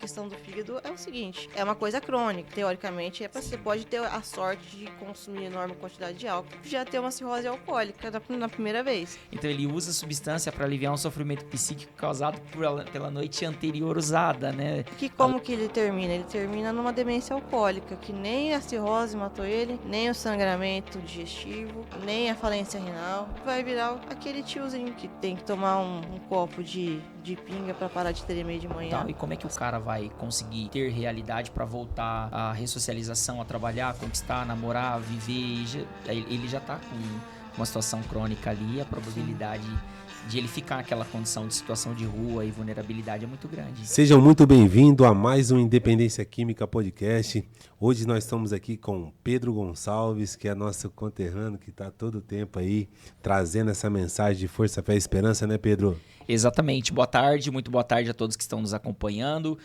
questão do fígado é o seguinte, é uma coisa crônica, teoricamente, você pode ter a sorte de consumir enorme quantidade de álcool, já ter uma cirrose alcoólica na primeira vez. Então ele usa a substância para aliviar um sofrimento psíquico causado pela noite anterior usada, né? Como que ele termina? Ele termina numa demência alcoólica, que nem a cirrose matou ele, nem o sangramento digestivo, nem a falência renal. Vai virar aquele tiozinho que tem que tomar um copo de pinga para parar de tremer de manhã. E como é que o cara vai conseguir ter realidade para voltar à ressocialização, a trabalhar, conquistar, namorar, viver? Ele já tá com uma situação crônica ali, a probabilidade de ele ficar naquela condição de situação de rua e vulnerabilidade é muito grande. Sejam muito bem-vindos a mais um Independência Química Podcast. Hoje nós estamos aqui com Pedro Gonçalves, que é nosso conterrâneo, que está todo o tempo aí trazendo essa mensagem de força, fé e esperança, né, Pedro? Exatamente. Boa tarde, muito boa tarde a todos que estão nos acompanhando.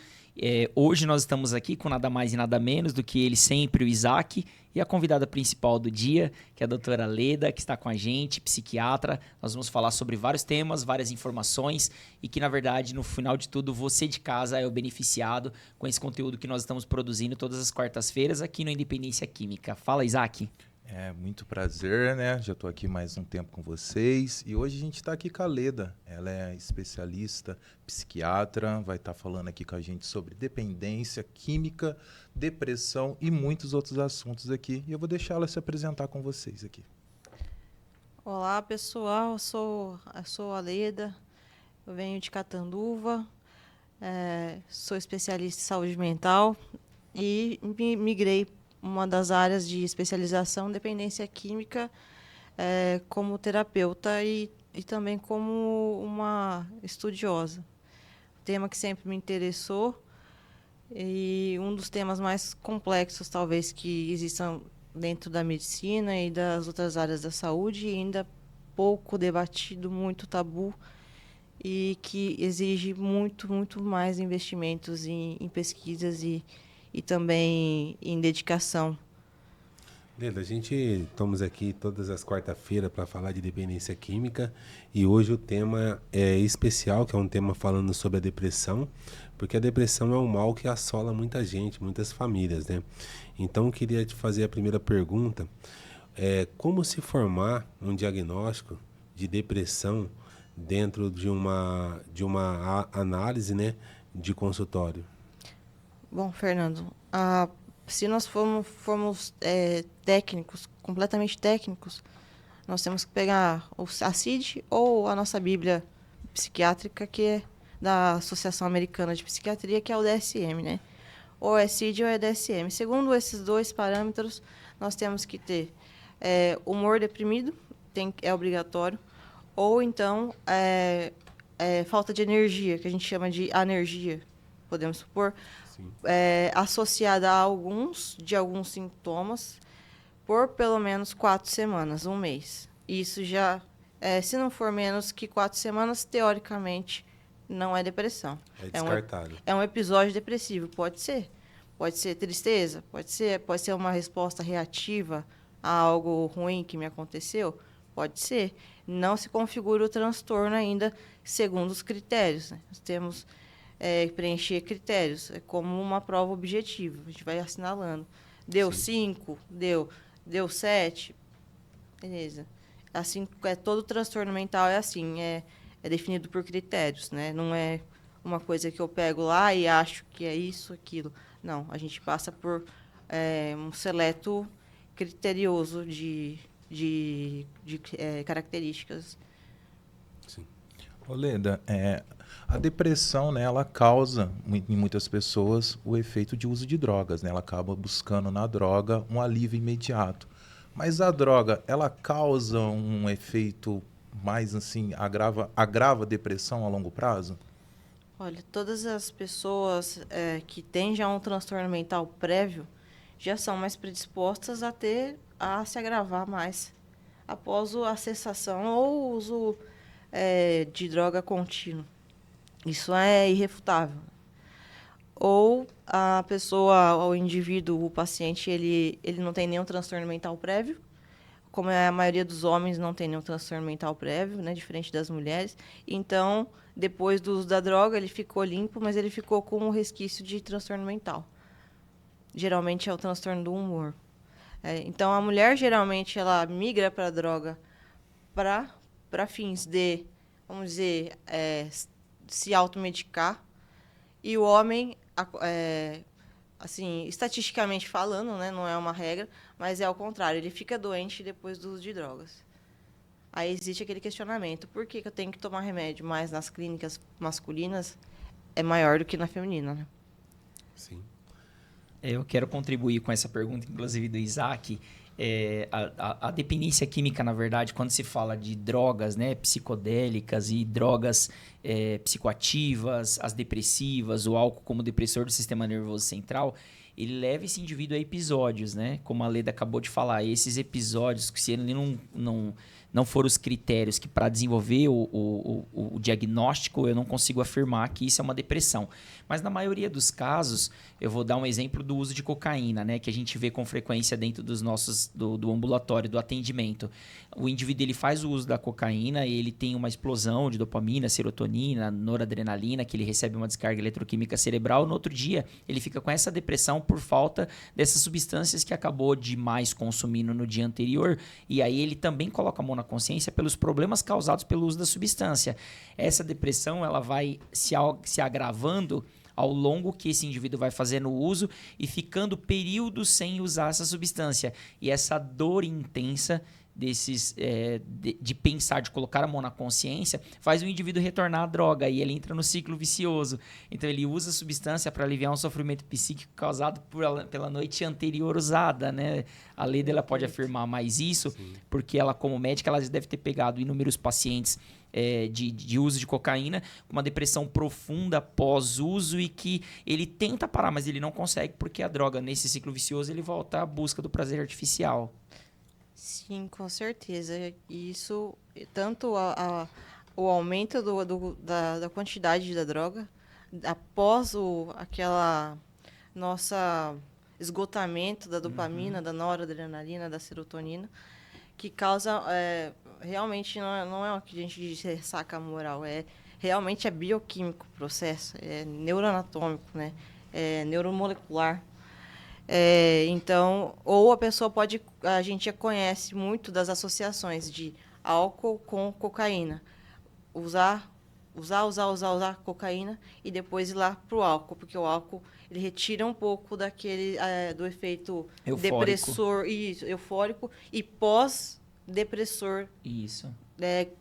Hoje nós estamos aqui com nada mais e nada menos do que ele sempre, o Isaac, e a convidada principal do dia, que é a doutora Leda, que está com a gente, psiquiatra. Nós vamos falar sobre vários temas, várias informações e que, na verdade, no final de tudo, você de casa é o beneficiado com esse conteúdo que nós estamos produzindo todas as quartas-feiras aqui no Independência Química. Fala, Isaac. É muito prazer, né? Já estou aqui mais um tempo com vocês e hoje a gente está aqui com a Leda. Ela é especialista, psiquiatra, vai estar falando aqui com a gente sobre dependência química, depressão e muitos outros assuntos aqui. E eu vou deixar ela se apresentar com vocês aqui. Olá, pessoal, eu sou a Leda, eu venho de Catanduva, sou especialista em saúde mental e migrei uma das áreas de especialização, dependência química, como terapeuta e também como uma estudiosa. Tema que sempre me interessou e um dos temas mais complexos, talvez, que existam dentro da medicina e das outras áreas da saúde, e ainda pouco debatido, muito tabu, e que exige muito, muito mais investimentos em pesquisas e também em dedicação. Leda, a gente estamos aqui todas as quarta-feiras para falar de dependência química e hoje o tema é especial, que é um tema falando sobre a depressão, porque a depressão é um mal que assola muita gente, muitas famílias, né? Então eu queria te fazer a primeira pergunta, como se formar um diagnóstico de depressão dentro de uma análise, né, de consultório? Bom, Fernando, se nós formos técnicos, completamente técnicos, nós temos que pegar a CID ou a nossa Bíblia psiquiátrica, que é da Associação Americana de Psiquiatria, que é o DSM, né? Ou é CID ou é DSM. Segundo esses dois parâmetros, nós temos que ter humor deprimido, é obrigatório, ou então falta de energia, que a gente chama de anergia, podemos supor, associada a alguns sintomas por pelo menos 4 semanas, um mês. Isso já, se não for menos que 4 semanas, teoricamente, não é depressão. É descartado. É um episódio depressivo, pode ser. Pode ser tristeza, pode ser uma resposta reativa a algo ruim que me aconteceu, pode ser. Não se configura o transtorno ainda segundo os critérios, né? Nós temos preencher critérios, como uma prova objetiva. A gente vai assinalando. Deu 5, deu 7, beleza. Assim, todo transtorno mental é assim, é definido por critérios, né? Não é uma coisa que eu pego lá e acho que é isso, aquilo. Não, a gente passa por um seleto criterioso de características. Sim. Ô Leda, a depressão, né, ela causa em muitas pessoas o efeito de uso de drogas, né? Ela acaba buscando na droga um alívio imediato. Mas a droga, ela causa um efeito mais assim, agrava a depressão a longo prazo? Olha, todas as pessoas que têm já um transtorno mental prévio já são mais predispostas a se agravar mais após a cessação ou o uso de droga contínuo. Isso é irrefutável. Ou a pessoa, o indivíduo, o paciente, ele não tem nenhum transtorno mental prévio, como a maioria dos homens não tem nenhum transtorno mental prévio, né, diferente das mulheres, então, depois do uso da droga, ele ficou limpo, mas ele ficou com um resquício de transtorno mental. Geralmente é o transtorno do humor. Então, a mulher, geralmente, ela migra para a droga para fins de, vamos dizer, se automedicar, e o homem, assim, estatisticamente falando, né, não é uma regra, mas é ao contrário, ele fica doente depois do uso de drogas. Aí existe aquele questionamento, por que eu tenho que tomar remédio? Mas nas clínicas masculinas é maior do que na feminina, né? Sim. Eu quero contribuir com essa pergunta, inclusive do Isaac. A dependência química, na verdade, quando se fala de drogas, né, psicodélicas e drogas psicoativas, as depressivas, o álcool como depressor do sistema nervoso central, ele leva esse indivíduo a episódios, né? Como a Leda acabou de falar, esses episódios, que se ele não for os critérios que para desenvolver o diagnóstico, eu não consigo afirmar que isso é uma depressão. Mas na maioria dos casos, eu vou dar um exemplo do uso de cocaína, né? Que a gente vê com frequência dentro dos nossos, do ambulatório, do atendimento. O indivíduo ele faz o uso da cocaína, ele tem uma explosão de dopamina, serotonina, noradrenalina, que ele recebe uma descarga eletroquímica cerebral. No outro dia, ele fica com essa depressão por falta dessas substâncias que acabou demais consumindo no dia anterior. E aí ele também coloca a mão na consciência pelos problemas causados pelo uso da substância. Essa depressão ela vai se agravando ao longo que esse indivíduo vai fazendo o uso e ficando períodos sem usar essa substância. E essa dor intensa de pensar, de colocar a mão na consciência, faz o indivíduo retornar à droga e ele entra no ciclo vicioso. Então ele usa a substância para aliviar um sofrimento psíquico causado pela noite anterior usada, né? A Leda ela pode afirmar mais isso, sim, porque ela, como médica, ela deve ter pegado inúmeros pacientes de uso de cocaína, com uma depressão profunda pós-uso e que ele tenta parar, mas ele não consegue porque a droga, nesse ciclo vicioso, ele volta à busca do prazer artificial. Sim, com certeza. Isso, tanto o aumento da quantidade da droga, após aquela nossa esgotamento da dopamina, da noradrenalina, da serotonina, que causa, realmente, não é o que a gente diz ressaca moral, realmente é bioquímico o processo, é neuroanatômico, né? É neuromolecular. Então, ou a pessoa a gente já conhece muito das associações de álcool com cocaína. Usar cocaína e depois ir lá pro álcool, porque o álcool ele retira um pouco do efeito eufórico. Depressor e eufórico e pós-depressor. Isso.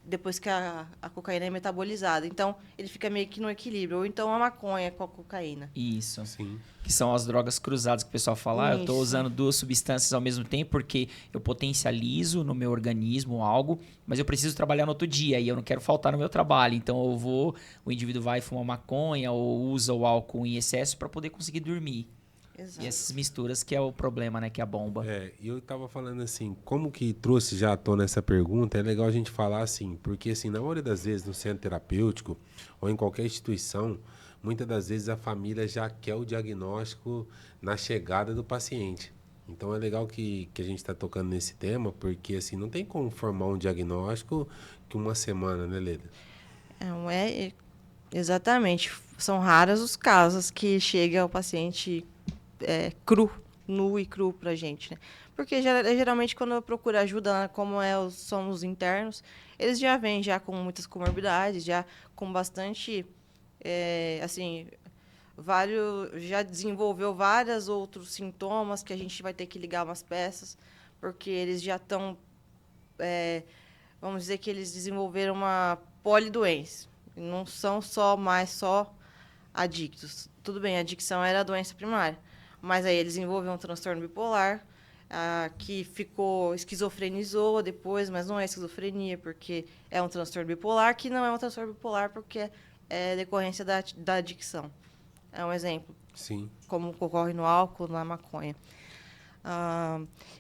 Depois que a cocaína é metabolizada. Então, ele fica meio que no equilíbrio. Ou então a maconha com a cocaína. Isso. Sim. Que são as drogas cruzadas que o pessoal fala. Eu estou usando duas substâncias ao mesmo tempo porque eu potencializo no meu organismo algo, mas eu preciso trabalhar no outro dia e eu não quero faltar no meu trabalho. Então, o indivíduo vai fumar maconha ou usa o álcool em excesso para poder conseguir dormir. Exato. E essas misturas que é o problema, né? Que é a bomba. E eu tava falando assim, como que trouxe já à tona essa pergunta, é legal a gente falar assim, porque assim, na maioria das vezes no centro terapêutico ou em qualquer instituição, muitas das vezes a família já quer o diagnóstico na chegada do paciente. Então é legal que a gente está tocando nesse tema, porque assim, não tem como formar um diagnóstico que uma semana, né, Leda? Exatamente. São raros os casos que chega o paciente cru, nu e cru pra gente, né? Porque geralmente quando eu procuro ajuda, como são os internos, eles já vêm já com muitas comorbidades, já com bastante, assim, já desenvolveu vários outros sintomas que a gente vai ter que ligar umas peças, porque eles já estão, vamos dizer que eles desenvolveram uma polidoença. Não são só adictos. Tudo bem, a adicção era a doença primária. Mas aí ele desenvolveu um transtorno bipolar, que esquizofrenizou depois, mas não é esquizofrenia, porque é um transtorno bipolar, que não é um transtorno bipolar porque é decorrência da adicção. É um exemplo. Sim. Como ocorre no álcool, na maconha.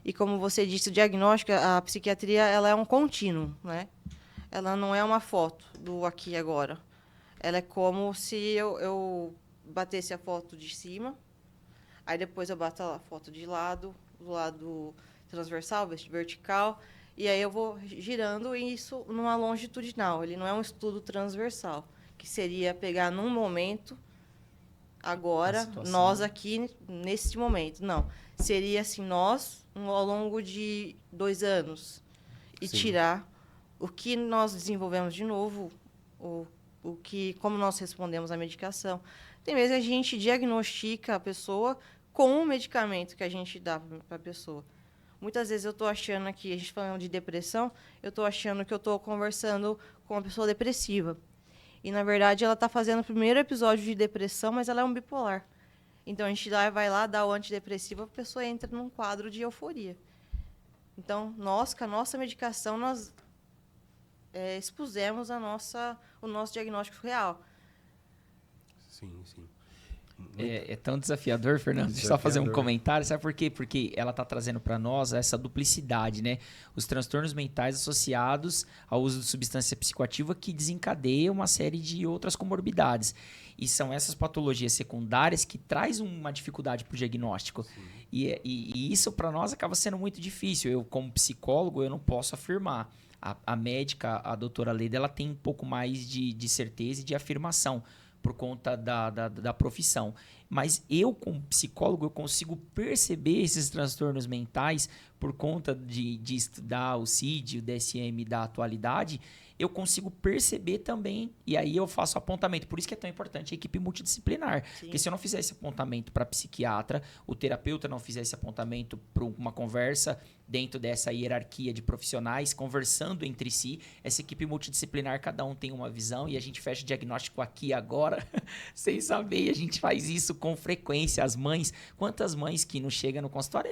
E como você disse, o diagnóstico, a psiquiatria, ela é um contínuo, né? Ela não é uma foto do aqui e agora. Ela é como se eu batesse a foto de cima, aí depois eu bato a foto do lado transversal, vertical, E aí eu vou girando isso numa longitudinal. Ele não é um estudo transversal, que seria pegar num momento, agora, nós aqui, nesse momento. Não. Seria assim, nós, ao longo de 2 anos, e Sim. tirar o que nós desenvolvemos de novo, como nós respondemos à medicação. Tem vezes que a gente diagnostica a pessoa com o medicamento que a gente dá para a pessoa. Muitas vezes eu estou achando aqui, a gente falando de depressão, eu estou achando que eu estou conversando com uma pessoa depressiva. E, na verdade, ela está fazendo o primeiro episódio de depressão, mas ela é um bipolar. Então, a gente vai lá, dá o antidepressivo, a pessoa entra num quadro de euforia. Então, nós, com a nossa medicação, nós expusemos o nosso diagnóstico real. Sim, sim. É tão desafiador, Fernando. Deixa eu só fazer um comentário. Sabe por quê? Porque ela está trazendo para nós essa duplicidade, né? Os transtornos mentais associados ao uso de substância psicoativa que desencadeia uma série de outras comorbidades. E são essas patologias secundárias que trazem uma dificuldade para o diagnóstico. E isso para nós acaba sendo muito difícil. Eu, como psicólogo, eu não posso afirmar. A médica, a doutora Leda, ela tem um pouco mais de certeza e de afirmação por conta da profissão. Mas eu, como psicólogo, eu consigo perceber esses transtornos mentais por conta de estudar o CID, o DSM da atualidade. Eu consigo perceber também, e aí eu faço apontamento. Por isso que é tão importante a equipe multidisciplinar. Sim. Porque se eu não fizer esse apontamento para psiquiatra, o terapeuta não fizer esse apontamento para uma conversa dentro dessa hierarquia de profissionais, conversando entre si, essa equipe multidisciplinar, cada um tem uma visão e a gente fecha o diagnóstico aqui agora, sem saber, e a gente faz isso com frequência. As mães, quantas mães que não chegam no consultório,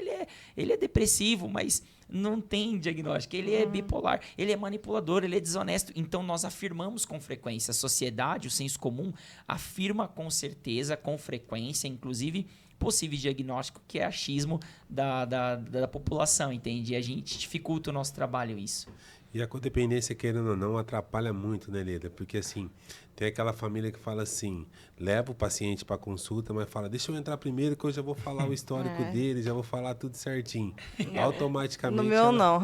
ele é depressivo, mas não tem diagnóstico, ele é bipolar, ele é manipulador, ele é desonesto. Então, nós afirmamos com frequência. A sociedade, o senso comum, afirma com certeza, com frequência, inclusive, possível diagnóstico, que é achismo da população, entende? E a gente dificulta o nosso trabalho isso. E a codependência, querendo ou não, atrapalha muito, né, Leda? Porque, assim, tem aquela família que fala assim, leva o paciente para consulta, mas fala, deixa eu entrar primeiro que eu já vou falar o histórico dele, já vou falar tudo certinho. Automaticamente... No meu, não.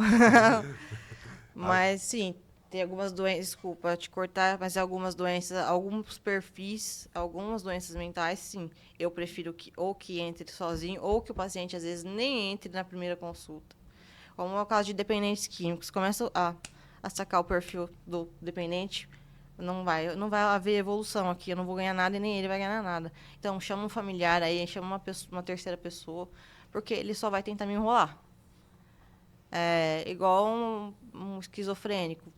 Mas, sim, tem algumas doenças, desculpa te cortar, mas algumas doenças, alguns perfis, algumas doenças mentais, sim. Eu prefiro que entre sozinho, ou que o paciente, às vezes, nem entre na primeira consulta. Como é o caso de dependentes químicos, começa a sacar o perfil do dependente, não vai haver evolução aqui, eu não vou ganhar nada e nem ele vai ganhar nada. Então, chama um familiar aí, chama uma terceira pessoa, porque ele só vai tentar me enrolar. É igual um esquizofrênico,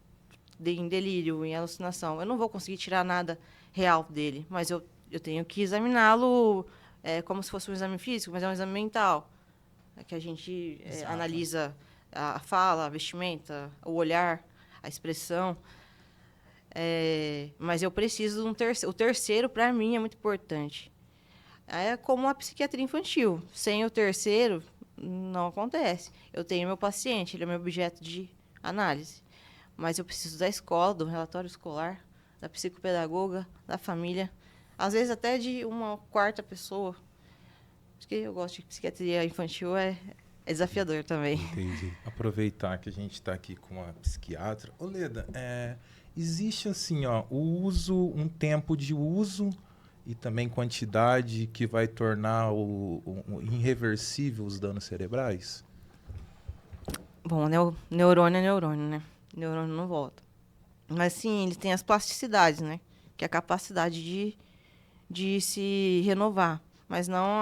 em delírio, em alucinação. Eu não vou conseguir tirar nada real dele, mas eu tenho que examiná-lo como se fosse um exame físico, mas é um exame mental, que a gente analisa a fala, a vestimenta, o olhar, a expressão. Mas eu preciso de um terceiro. O terceiro, para mim, é muito importante. É como a psiquiatria infantil. Sem o terceiro, não acontece. Eu tenho meu paciente, ele é meu objeto de análise. Mas eu preciso da escola, do relatório escolar, da psicopedagoga, da família. Às vezes até de uma quarta pessoa. Acho que eu gosto de psiquiatria infantil, é desafiador também. Entendi. Aproveitar que a gente está aqui com a psiquiatra. Ô, Leda, existe assim, um tempo de uso e também quantidade que vai tornar irreversível os danos cerebrais? Bom, neurônio é neurônio, né? Neurônio não volta. Mas sim, ele tem as plasticidades, né? Que é a capacidade de se renovar. Mas não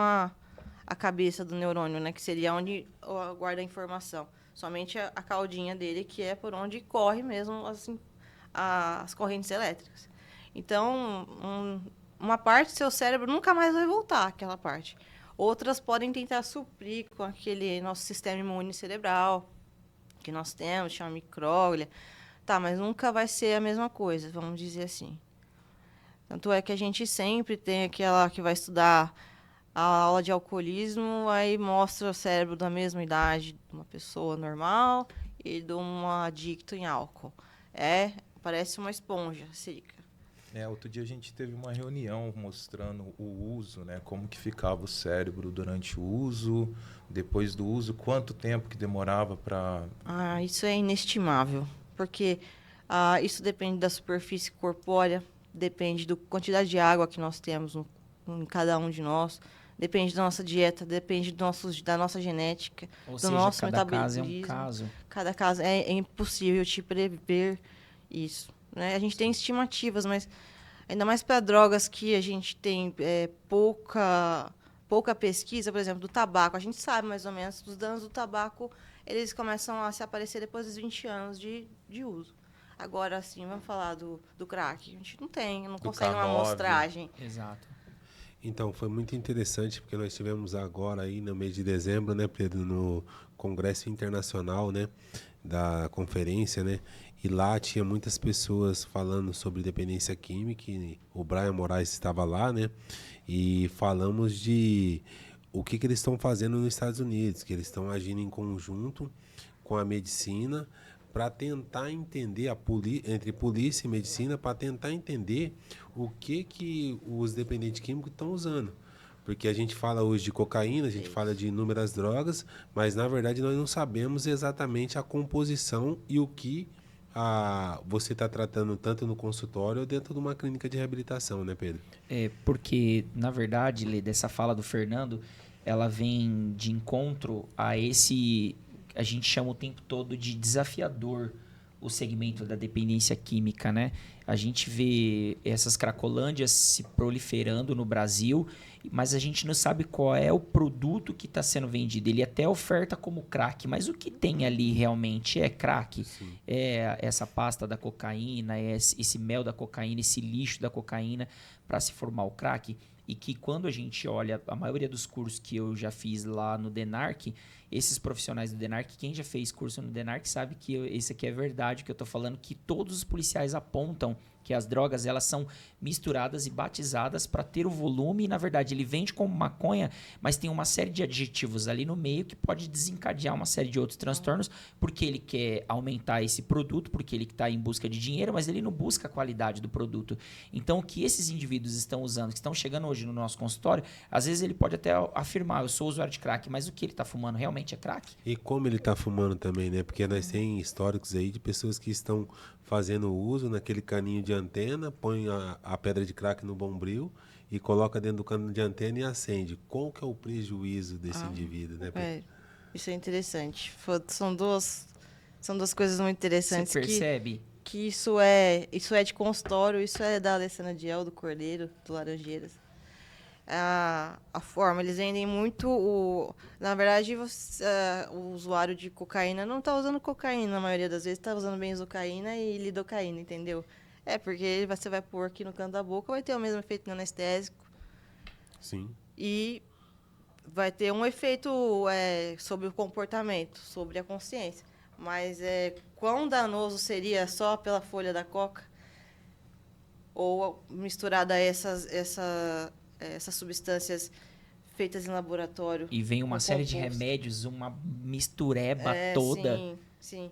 a cabeça do neurônio, né? Que seria onde guarda a informação. Somente a caudinha dele, que é por onde corre mesmo as correntes elétricas. Então, uma parte do seu cérebro nunca mais vai voltar, aquela parte. Outras podem tentar suprir com aquele nosso sistema imune cerebral que nós temos, chama micróglia. Tá, mas nunca vai ser a mesma coisa, vamos dizer assim. Tanto é que a gente sempre tem aquela que vai estudar a aula de alcoolismo, aí mostra o cérebro da mesma idade de uma pessoa normal e de um adicto em álcool. Parece uma esponja, seca. Outro dia a gente teve uma reunião mostrando o uso, né? Como que ficava o cérebro durante o uso, depois do uso, quanto tempo que demorava para... Isso é inestimável, porque isso depende da superfície corpórea, depende da quantidade de água que nós temos em cada um de nós, depende da nossa dieta, depende da nossa genética, Ou do seja, nosso cada caso é metabolismo. um caso. Cada caso é impossível te prever isso, né? A gente tem estimativas, mas ainda mais para drogas que a gente tem pouca pesquisa, por exemplo, do tabaco. A gente sabe mais ou menos os danos do tabaco, eles começam a se aparecer depois dos 20 anos de uso. Agora, assim, vamos falar do crack. A gente não consegue uma K9. amostragem. Exato. Então, foi muito interessante, porque nós tivemos agora aí no mês de dezembro, né, Pedro, no Congresso Internacional, né, da conferência, né, e lá tinha muitas pessoas falando sobre dependência química, e o Brian Moraes estava lá, né, e falamos de o que eles estão fazendo nos Estados Unidos, que eles estão agindo em conjunto com a medicina para tentar entender entre polícia e medicina, para tentar entender o que os dependentes químicos estão usando. Porque a gente fala hoje de cocaína, a gente fala de inúmeras drogas, mas na verdade nós não sabemos exatamente a composição e o que você está tratando tanto no consultório ou dentro de uma clínica de reabilitação, né, Pedro? Porque, na verdade, Lê, dessa fala do Fernando, ela vem de encontro a esse, a gente chama o tempo todo de desafiador, o segmento da dependência química, né? A gente vê essas cracolândias se proliferando no Brasil, mas a gente não sabe qual é o produto que está sendo vendido. Ele até oferta como crack, mas o que tem ali realmente é crack? Sim. É essa pasta da cocaína, é esse mel da cocaína, esse lixo da cocaína para se formar o crack? E que quando a gente olha, a maioria dos cursos que eu já fiz lá no DENARC, esses profissionais do DENARC, quem já fez curso no DENARC sabe que isso aqui é verdade, que eu estou falando, que todos os policiais apontam que as drogas elas são misturadas e batizadas para ter o volume, e na verdade ele vende como maconha, mas tem uma série de adjetivos ali no meio que pode desencadear uma série de outros transtornos, porque ele quer aumentar esse produto, porque ele está em busca de dinheiro, mas ele não busca a qualidade do produto. Então o que esses indivíduos estão usando, que estão chegando hoje no nosso consultório, às vezes ele pode até afirmar, eu sou usuário de crack, mas o que ele está fumando realmente é crack? E como ele está fumando também, né? Porque nós tem históricos aí de pessoas que estão fazendo uso naquele caninho de antena, põe a pedra de crack no bombril e coloca dentro do cano de antena e acende. Qual que é o prejuízo desse indivíduo, né, Pedro? Isso é interessante. São duas coisas muito interessantes. Você percebe? Que isso é de consultório, isso é da Alessandra Diel, do Cordeiro, do Laranjeiras. A forma, eles vendem muito na verdade, o usuário de cocaína não está usando cocaína, na maioria das vezes está usando benzocaína e lidocaína, entendeu? Porque você vai pôr aqui no canto da boca, vai ter o mesmo efeito no anestésico. Sim. E vai ter um efeito sobre o comportamento, sobre a consciência. Mas quão danoso seria só pela folha da coca? Ou misturada a essas substâncias feitas em laboratório. E vem uma série de remédios, uma mistureba toda. Sim.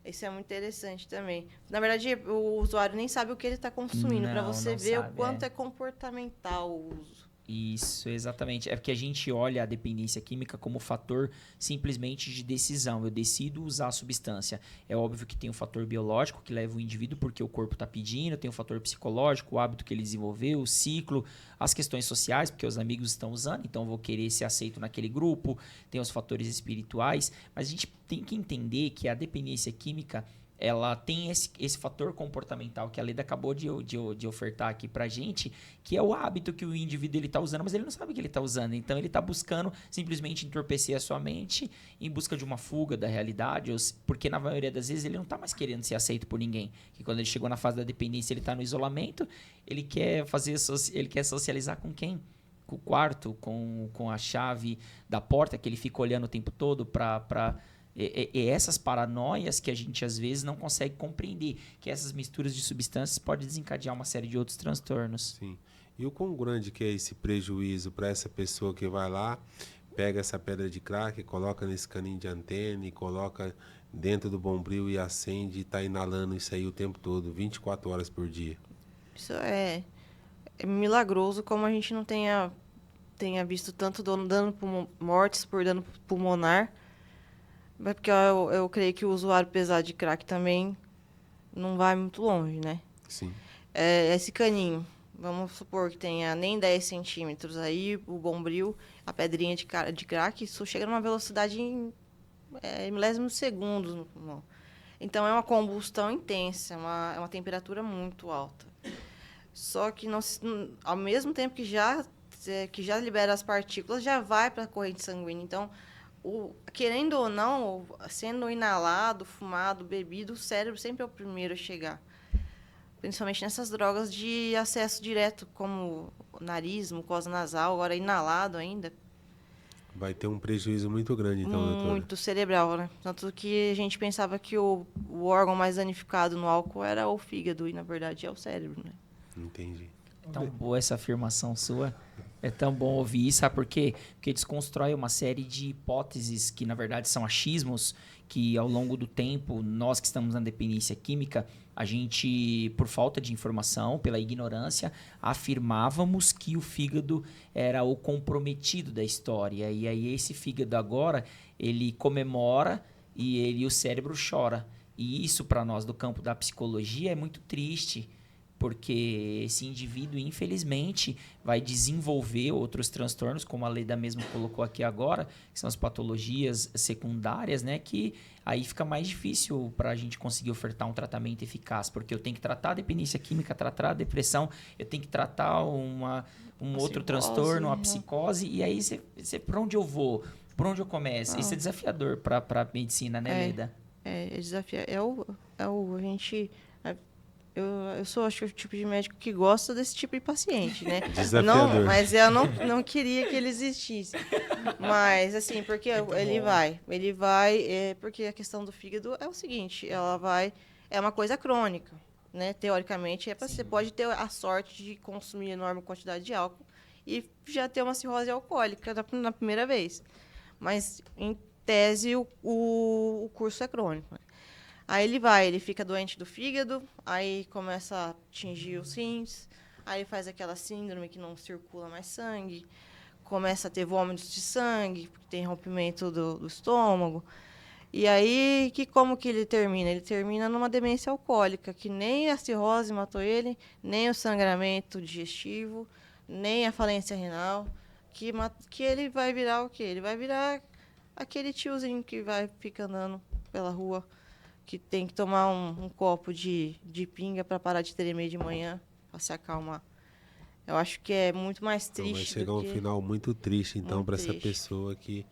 Isso é muito interessante também. Na verdade, o usuário nem sabe o que ele está consumindo, para você ver o quanto é comportamental o uso. Isso, exatamente. É porque a gente olha a dependência química como fator simplesmente de decisão. Eu decido usar a substância. É óbvio que tem um fator biológico que leva o indivíduo porque o corpo está pedindo, tem um fator psicológico, o hábito que ele desenvolveu, o ciclo, as questões sociais, porque os amigos estão usando, então eu vou querer ser aceito naquele grupo, tem os fatores espirituais, mas a gente tem que entender que a dependência química ela tem esse fator comportamental que a Leda acabou de ofertar aqui pra gente, que é o hábito que o indivíduo está usando, mas ele não sabe o que ele está usando. Então, ele está buscando simplesmente entorpecer a sua mente em busca de uma fuga da realidade, porque na maioria das vezes ele não está mais querendo ser aceito por ninguém. Que quando ele chegou na fase da dependência, ele está no isolamento, ele quer socializar com quem? Com o quarto, com a chave da porta, que ele fica olhando o tempo todo para... E essas paranoias que a gente às vezes não consegue compreender, que essas misturas de substâncias podem desencadear uma série de outros transtornos. Sim. E o quão grande que é esse prejuízo para essa pessoa que vai lá, pega essa pedra de crack, coloca nesse caninho de antena e coloca dentro do bombril e acende e está inalando isso aí o tempo todo, 24 horas por dia? Isso é milagroso como a gente não tenha visto tanto mortes por dano pulmonar. Mas porque eu creio que o usuário pesado de crack também não vai muito longe, né? Sim. Esse caninho, vamos supor que tenha nem 10 centímetros aí, o bombril, a pedrinha de crack, isso chega numa velocidade em milésimos de segundos no pulmão. Então, é uma combustão intensa, é uma temperatura muito alta. Só que ao mesmo tempo que já libera as partículas, já vai para a corrente sanguínea. Então, querendo ou não, sendo inalado, fumado, bebido, o cérebro sempre é o primeiro a chegar. Principalmente nessas drogas de acesso direto, como nariz, mucosa nasal, agora inalado ainda. Vai ter um prejuízo muito grande, então, doutora. Muito cerebral, né? Tanto que a gente pensava que o órgão mais danificado no álcool era o fígado, e na verdade é o cérebro, né? Entendi. Tão boa essa afirmação sua. É tão bom ouvir isso, sabe por quê? Porque desconstrói uma série de hipóteses que, na verdade, são achismos que, ao longo do tempo, nós que estamos na dependência química, a gente, por falta de informação, pela ignorância, afirmávamos que o fígado era o comprometido da história. E aí esse fígado agora, ele comemora e o cérebro chora. E isso, para nós do campo da psicologia, é muito triste, porque esse indivíduo, infelizmente, vai desenvolver outros transtornos, como a Leda mesmo colocou aqui agora, que são as patologias secundárias, né? Que aí fica mais difícil para a gente conseguir ofertar um tratamento eficaz, porque eu tenho que tratar a dependência química, tratar a depressão, eu tenho que tratar um outro transtorno, uma psicose, e aí por onde eu vou? Por onde eu começo? Isso é desafiador para a medicina, né, Leda? É desafiador. A gente... Eu sou, acho que, o tipo de médico que gosta desse tipo de paciente, né? Desafiador. Mas eu não queria que ele existisse. Mas, assim, porque ele vai, porque a questão do fígado é o seguinte, é uma coisa crônica, né? Teoricamente, você pode ter a sorte de consumir enorme quantidade de álcool e já ter uma cirrose alcoólica na primeira vez. Mas, em tese, o curso é crônico, né? Aí ele fica doente do fígado, aí começa a atingir os rins, aí faz aquela síndrome que não circula mais sangue, começa a ter vômitos de sangue, porque tem rompimento do estômago. E aí, como que ele termina? Ele termina numa demência alcoólica, que nem a cirrose matou ele, nem o sangramento digestivo, nem a falência renal, que ele vai virar o quê? Ele vai virar aquele tiozinho que fica andando pela rua, que tem que tomar um copo de pinga para parar de tremer de manhã, para se acalmar. Eu acho que é muito mais triste. Então vai chegar um final muito triste, então, para essa pessoa que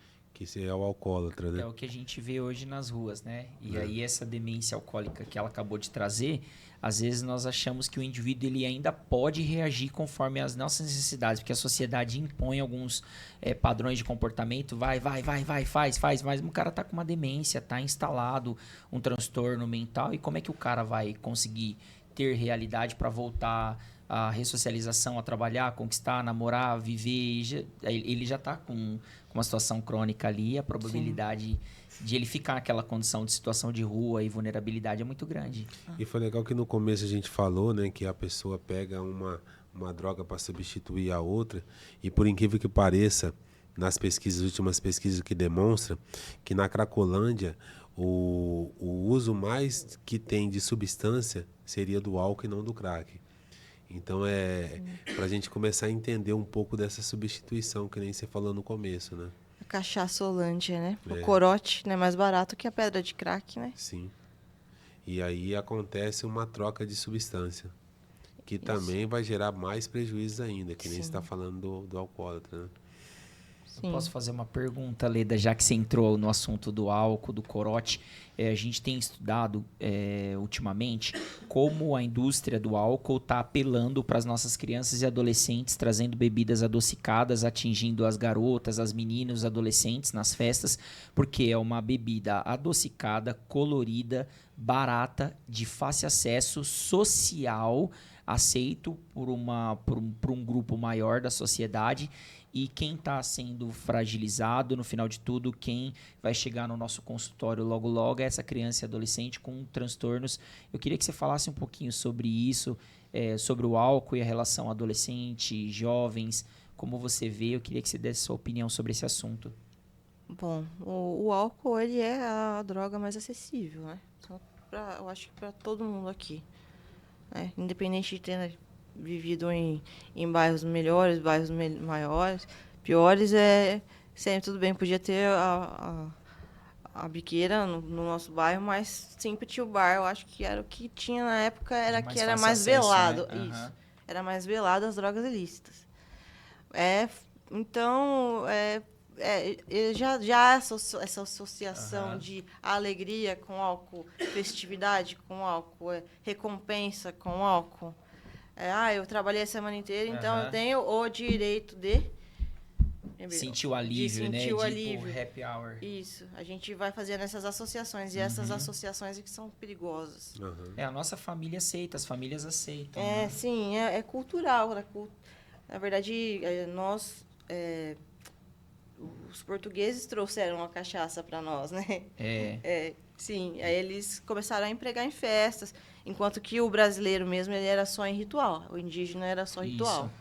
é o alcoólatra, né? É o que a gente vê hoje nas ruas, né? E aí essa demência alcoólica que ela acabou de trazer, às vezes nós achamos que o indivíduo ele ainda pode reagir conforme as nossas necessidades, porque a sociedade impõe alguns padrões de comportamento, faz, mas o cara tá com uma demência, tá instalado um transtorno mental, e como é que o cara vai conseguir ter realidade para voltar à ressocialização, a trabalhar, a conquistar, a namorar, a viver? Ele já tá com uma situação crônica ali, a probabilidade de ele ficar naquela condição de situação de rua e vulnerabilidade é muito grande. E foi legal que no começo a gente falou, né, que a pessoa pega uma droga para substituir a outra, e por incrível que pareça, nas últimas pesquisas que demonstram que na Cracolândia o uso mais que tem de substância seria do álcool e não do crack. Então para a gente começar a entender um pouco dessa substituição, que nem você falou no começo, né? A cachaça Holândia, né? O corote, né? Mais barato que a pedra de crack, né? Sim. E aí acontece uma troca de substância, que também vai gerar mais prejuízos ainda, que nem você está falando do alcoólatra, né? Eu posso fazer uma pergunta, Leda, já que você entrou no assunto do álcool, do corote. A gente tem estudado ultimamente como a indústria do álcool está apelando para as nossas crianças e adolescentes, trazendo bebidas adocicadas, atingindo as garotas, as meninas, os adolescentes nas festas, porque é uma bebida adocicada, colorida, barata, de fácil acesso, social, aceito por um grupo maior da sociedade. e quem está sendo fragilizado, no final de tudo, quem vai chegar no nosso consultório logo logo é essa criança e adolescente com transtornos. Eu queria que você falasse um pouquinho sobre isso, sobre o álcool e a relação adolescente, jovens, como você vê. Eu queria que você desse sua opinião sobre esse assunto. Bom, o álcool, ele é a droga mais acessível, né? Então, eu acho que para todo mundo aqui, né? Independente de ter, né, vivido em bairros melhores, bairros maiores, piores, sempre tudo bem. Podia ter a biqueira no nosso bairro, mas sempre tinha o bar. Eu acho que era o que tinha na época, era que era mais velado. Né? Isso. Era mais velado as drogas ilícitas. Então, já essa associação de alegria com álcool, festividade com álcool, recompensa com álcool. Eu trabalhei a semana inteira, então eu tenho o direito de... Sentir o alívio, né? Sentir o alívio. Happy hour. Isso. A gente vai fazendo essas associações. E essas associações é que são perigosas. A nossa família aceita, as famílias aceitam. Né? Sim, é cultural. Na verdade, nós... os portugueses trouxeram a cachaça para nós, né? Sim, aí eles começaram a empregar em festas, enquanto que o brasileiro mesmo, ele era só em ritual, o indígena era só ritual. Isso.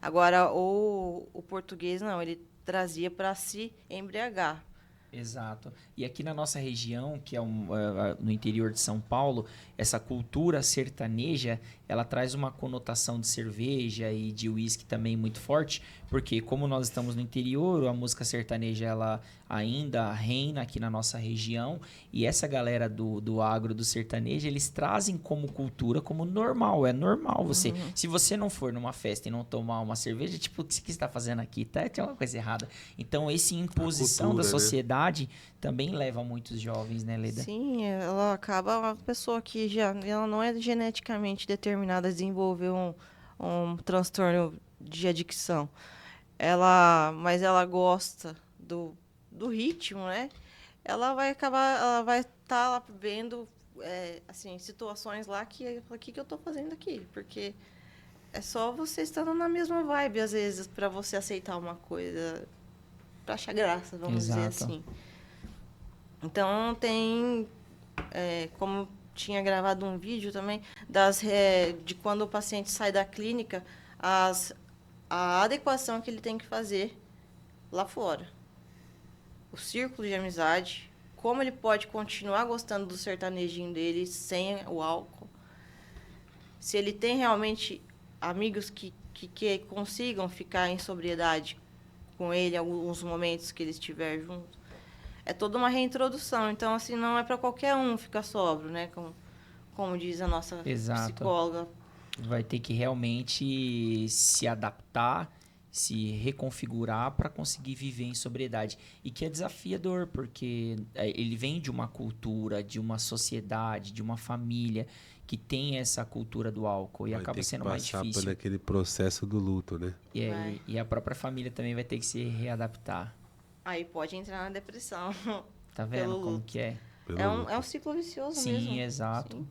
Agora, o português, não, ele trazia para se embriagar. Exato. E aqui na nossa região, que é no interior de São Paulo, essa cultura sertaneja, ela traz uma conotação de cerveja e de uísque também muito forte, porque como nós estamos no interior, a música sertaneja ela ainda reina aqui na nossa região, e essa galera do agro, do sertanejo, eles trazem como cultura, como normal. É normal você... Se você não for numa festa e não tomar uma cerveja, tipo, o que você está fazendo aqui? Tem uma coisa errada. Então, essa imposição cultura, da sociedade, né, também leva muitos jovens, né, Leda? Sim, ela acaba uma pessoa que ela não é geneticamente determinada a desenvolver um transtorno de adicção. Mas ela gosta do ritmo, né? Ela vai estar lá vendo assim, situações lá que eu estou fazendo aqui, porque é só você estando na mesma vibe, às vezes, para você aceitar uma coisa, para achar graça, vamos dizer assim. Então, tem, como tinha gravado um vídeo também, de quando o paciente sai da clínica, a adequação que ele tem que fazer lá fora. O círculo de amizade, como ele pode continuar gostando do sertanejinho dele sem o álcool. Se ele tem realmente amigos que consigam ficar em sobriedade com ele alguns momentos que ele estiver junto. É toda uma reintrodução. Então, assim, não é para qualquer um ficar sóbrio, né? Como diz a nossa psicóloga. Vai ter que realmente se adaptar, se reconfigurar para conseguir viver em sobriedade. E que é desafiador, porque ele vem de uma cultura, de uma sociedade, de uma família que tem essa cultura do álcool e acaba sendo mais difícil. Vai passar por aquele processo do luto, né? E a própria família também vai ter que se readaptar. Aí pode entrar na depressão. Tá vendo como que é? É um ciclo vicioso mesmo. mesmo. Sim, exato. Sim.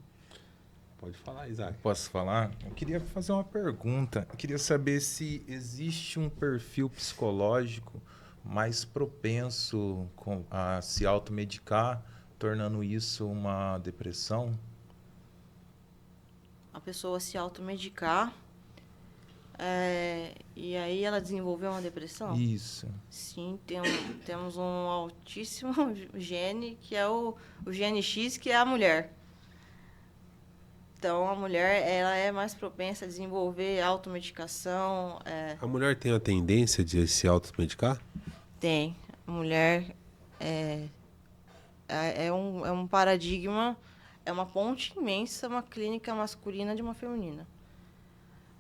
Pode falar, Isaac. Posso falar? Eu queria fazer uma pergunta. Eu queria saber se existe um perfil psicológico mais propenso a se automedicar, tornando isso uma depressão? A pessoa se automedicar e aí ela desenvolveu uma depressão? Isso. Sim, temos um altíssimo gene, que é o gene X, que é a mulher. Então, a mulher ela é mais propensa a desenvolver automedicação. A mulher tem a tendência de se automedicar? Tem. A mulher é um paradigma, é uma ponte imensa, uma clínica masculina de uma feminina.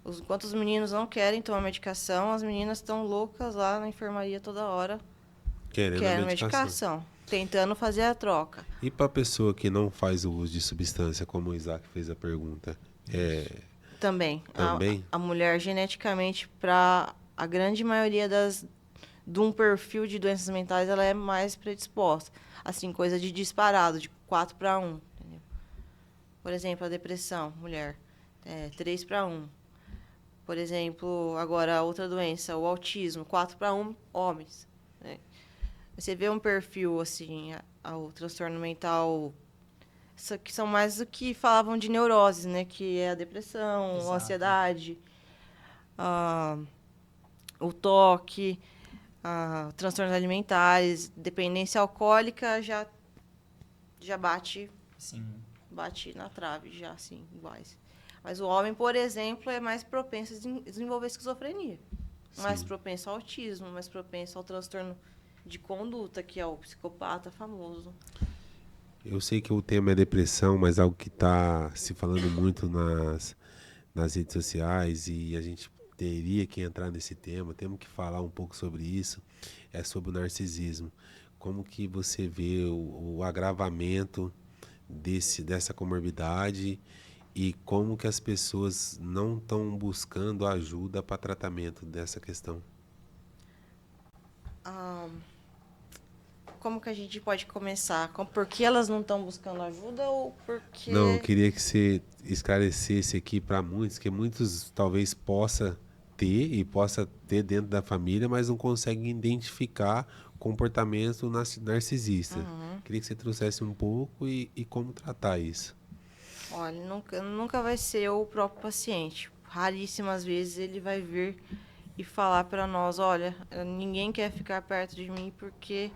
Enquanto os meninos não querem tomar medicação, as meninas estão loucas lá na enfermaria toda hora. Querem medicação. Tentando fazer a troca. E para a pessoa que não faz o uso de substância, como o Isaac fez a pergunta? Também. Também? A mulher, geneticamente, para a grande maioria de um perfil de doenças mentais, ela é mais predisposta. Assim, coisa de disparado, de 4-1. Entendeu? Por exemplo, a depressão, mulher, 3-1. Por exemplo, agora outra doença, o autismo, 4 para 1 homens. Né? Você vê um perfil assim, o transtorno mental, que são mais do que falavam de neuroses, né? Que é a depressão, Exato. a ansiedade, o toque, transtornos alimentares, dependência alcoólica já bate Sim. na trave, já assim, iguais. Mas o homem, por exemplo, é mais propenso a desenvolver esquizofrenia. Mais propenso ao autismo, mais propenso ao transtorno de conduta, que é o psicopata famoso. Eu sei que o tema é depressão, mas algo que está se falando muito nas redes sociais e a gente teria que entrar nesse tema, temos que falar um pouco sobre isso, é sobre o narcisismo. Como que você vê o agravamento dessa comorbidade e como que as pessoas não estão buscando ajuda para tratamento dessa questão? Como que a gente pode começar? Por que elas não estão buscando ajuda ou porque... Não, eu queria que você esclarecesse aqui para muitos, que muitos talvez possa ter dentro da família, mas não conseguem identificar comportamento narcisista. Queria que você trouxesse um pouco e como tratar isso. Olha, nunca vai ser o próprio paciente. Raríssimas vezes ele vai vir e falar para nós, olha, ninguém quer ficar perto de mim porque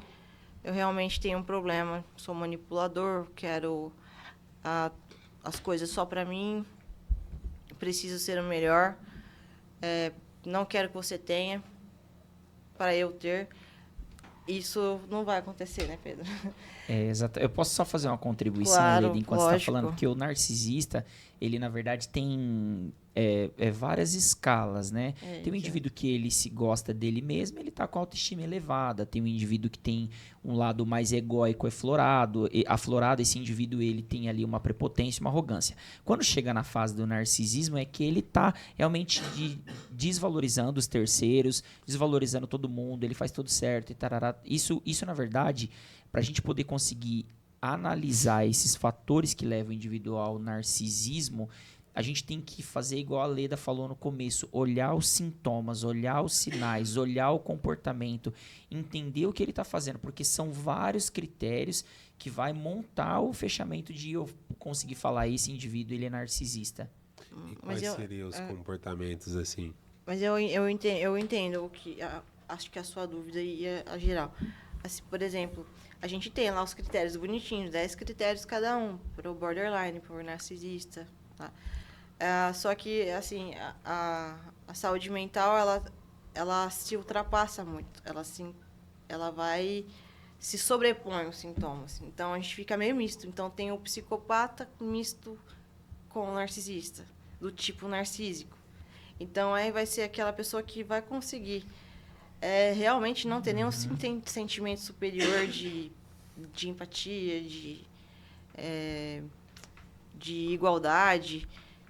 eu realmente tenho um problema, sou manipulador, quero as coisas só para mim, preciso ser o melhor, não quero que você tenha para eu ter. Isso não vai acontecer, né, Pedro? Exato. Eu posso só fazer uma contribuição, Claro, Leda, enquanto você está lógico. falando, porque o narcisista, ele na verdade tem várias escalas, né? Tem um indivíduo que ele se gosta dele mesmo, ele tá com autoestima elevada. Tem um indivíduo que tem um lado mais egóico, aflorado. Esse indivíduo, ele tem ali uma prepotência, uma arrogância. Quando chega na fase do narcisismo, é que ele tá realmente desvalorizando os terceiros, desvalorizando todo mundo, ele faz tudo certo e tarará. Isso na verdade, para a gente poder conseguir analisar esses fatores que levam o indivíduo ao narcisismo, a gente tem que fazer igual a Leda falou no começo, olhar os sintomas, olhar os sinais, olhar o comportamento, entender o que ele está fazendo, porque são vários critérios que vai montar o fechamento de eu conseguir falar esse indivíduo ele é narcisista. E quais seriam os comportamentos assim? Mas eu entendo o que acho que a sua dúvida ia a geral. Assim, por exemplo, a gente tem lá os critérios bonitinhos, 10 critérios cada um, para o borderline, para o narcisista, tá? Só que, assim, a saúde mental, ela se ultrapassa muito. Ela vai se sobrepõe os sintomas. Então, a gente fica meio misto. Então, tem o psicopata misto com o narcisista, do tipo narcísico. Então, aí vai ser aquela pessoa que vai conseguir realmente não ter nenhum sentimento superior de empatia, de igualdade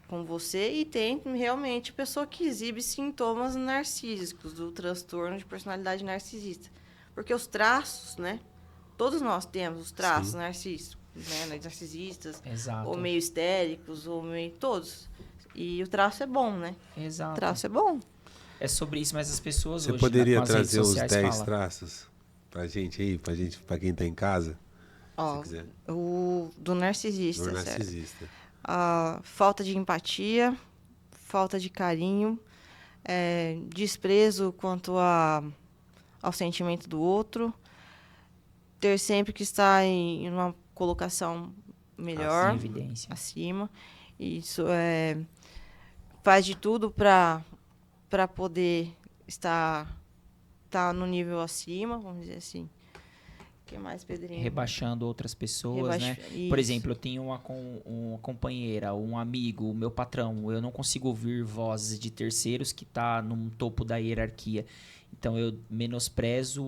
com você, e tem realmente pessoa que exibe sintomas narcísicos do transtorno de personalidade narcisista. Porque os traços, né? Todos nós temos os traços narcísicos, né? Narcisistas, Exato. ou meio histéricos, ou meio... Todos. E o traço é bom, né? Exato. O traço é bom. É sobre isso, mas as pessoas Você hoje poderia nas redes trazer os sociais 10 falam. traços pra gente aí, pra quem tá em casa? Ó, se quiser. O do narcisista, Do certo? narcisista. Falta de empatia, falta de carinho, desprezo quanto ao sentimento do outro, ter sempre que estar em uma colocação melhor, Em evidência. acima. Isso faz de tudo para poder estar no nível acima, vamos dizer assim. O que mais, Pedrinho? Rebaixando outras pessoas, né? Por exemplo, eu tenho uma companheira, um amigo, o meu patrão. Eu não consigo ouvir vozes de terceiros que tá no topo da hierarquia. Então, eu menosprezo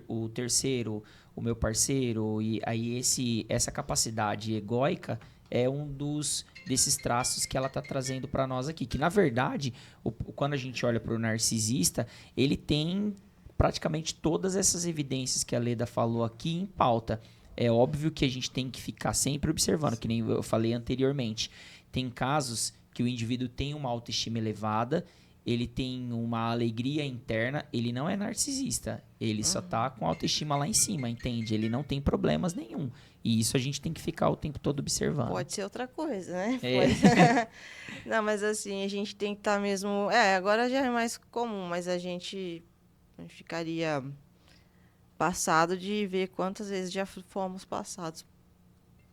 o terceiro, o meu parceiro. E aí, essa capacidade egóica é um desses traços que ela tá trazendo para nós aqui. Que, na verdade, quando a gente olha para o narcisista, ele tem praticamente todas essas evidências que a Leda falou aqui em pauta. É óbvio que a gente tem que ficar sempre observando, que nem eu falei anteriormente. Tem casos que o indivíduo tem uma autoestima elevada ele tem uma alegria interna, ele não é narcisista. Ele só tá com a autoestima lá em cima, entende? Ele não tem problemas nenhum. E isso a gente tem que ficar o tempo todo observando. Pode ser outra coisa, né? É. Pode. Não, mas assim, a gente tem que estar mesmo... agora já é mais comum, mas a gente ficaria passado de ver quantas vezes já fomos passados.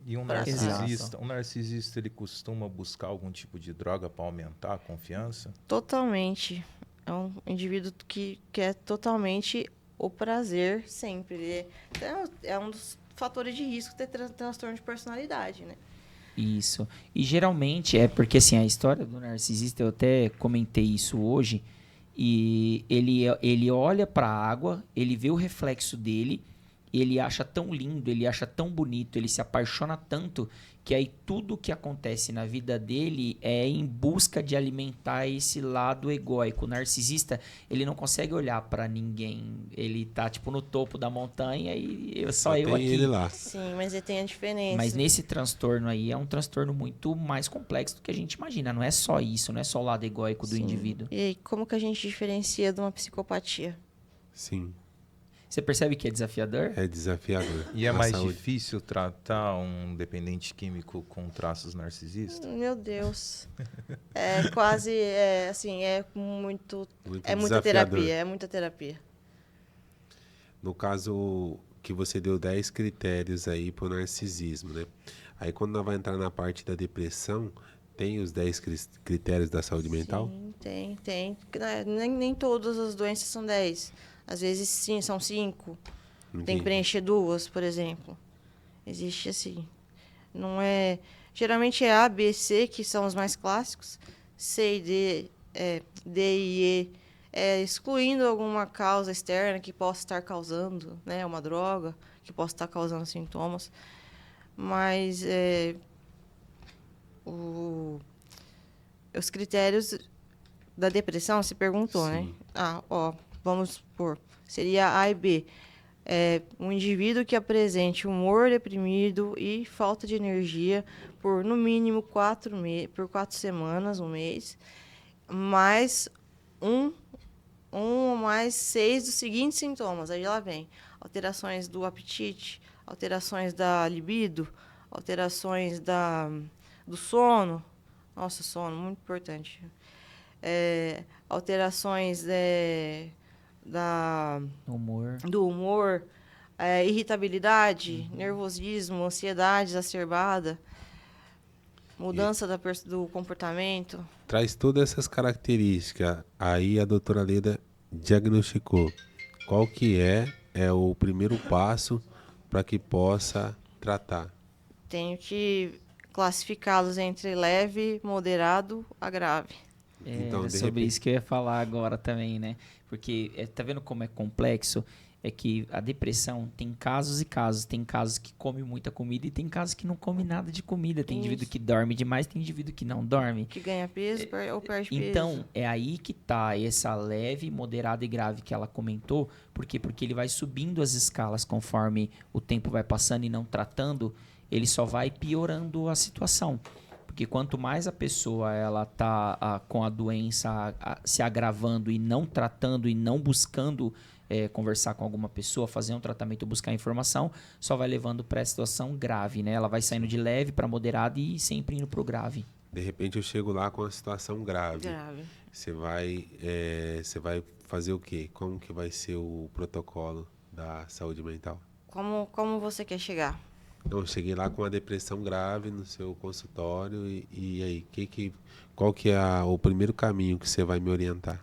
E um narcisista, ele costuma buscar algum tipo de droga para aumentar a confiança? Totalmente. É um indivíduo que quer totalmente o prazer sempre. É um dos fatores de risco ter transtorno de personalidade, né? Isso. E geralmente é porque, assim, a história do narcisista, eu até comentei isso hoje, e ele olha para a água, ele vê o reflexo dele, ele acha tão lindo, ele acha tão bonito, ele se apaixona tanto, que aí tudo que acontece na vida dele é em busca de alimentar esse lado egóico. O narcisista, ele não consegue olhar para ninguém. Ele tá, tipo, no topo da montanha e só eu tem aqui. ele lá. Sim, mas ele tem a diferença. Mas nesse transtorno aí, é um transtorno muito mais complexo do que a gente imagina. Não é só isso, não é só o lado egóico do Sim. indivíduo. E aí, como que a gente diferencia de uma psicopatia? Sim, Você percebe que é desafiador? é desafiador. E é Na mais saúde. difícil tratar um dependente químico com traços narcisistas? Meu Deus. É quase, assim, é muito... Muito É muita desafiador. terapia, é muita terapia. No caso que você deu 10 critérios aí pro narcisismo, né? Aí quando nós vamos entrar na parte da depressão, tem os 10 critérios da saúde mental? Sim, tem. Nem todas as doenças são 10. Às vezes, sim, são 5. Tem Entendi. que preencher 2, por exemplo. Existe assim. Não é... Geralmente é A, B, C, que são os mais clássicos. C e D, D e E, excluindo alguma causa externa que possa estar causando, né? Uma droga que possa estar causando sintomas. Mas os critérios da depressão, se perguntou, né? Sim. Vamos supor, seria A e B. Um indivíduo que apresente humor deprimido e falta de energia por, no mínimo, 4 semanas, um mês, mais um ou mais 6 dos seguintes sintomas. Aí lá vem alterações do apetite, alterações da libido, alterações do sono. Nossa, sono, muito importante. Alterações Humor. do humor, irritabilidade, nervosismo, ansiedade exacerbada, mudança do comportamento. Traz todas essas características. Aí a doutora Leda diagnosticou. Qual que é o primeiro passo para que possa tratar? Tenho que classificá-los entre leve, moderado a grave. Então, de Sobre repente- isso que eu ia falar agora também, né? Porque tá vendo como é complexo? É que a depressão tem casos e casos. Tem casos que come muita comida e tem casos que não come nada de comida. Tem indivíduo Isso. que dorme demais, tem indivíduo que não dorme. Que ganha peso ou perde peso. Então, é aí que tá essa leve, moderada e grave que ela comentou. Por quê? Porque ele vai subindo as escalas conforme o tempo vai passando e não tratando, ele só vai piorando a situação. Porque quanto mais a pessoa ela tá com a doença se agravando e não tratando e não buscando conversar com alguma pessoa, fazer um tratamento, buscar informação, só vai levando para a situação grave, né? Ela vai saindo de leve para moderada e sempre indo pro grave. De repente eu chego lá com uma situação grave. Grave. Você vai fazer o quê? Como que vai ser o protocolo da saúde mental? Como você quer chegar? Eu cheguei lá com uma depressão grave no seu consultório e aí, qual que é o primeiro caminho que você vai me orientar?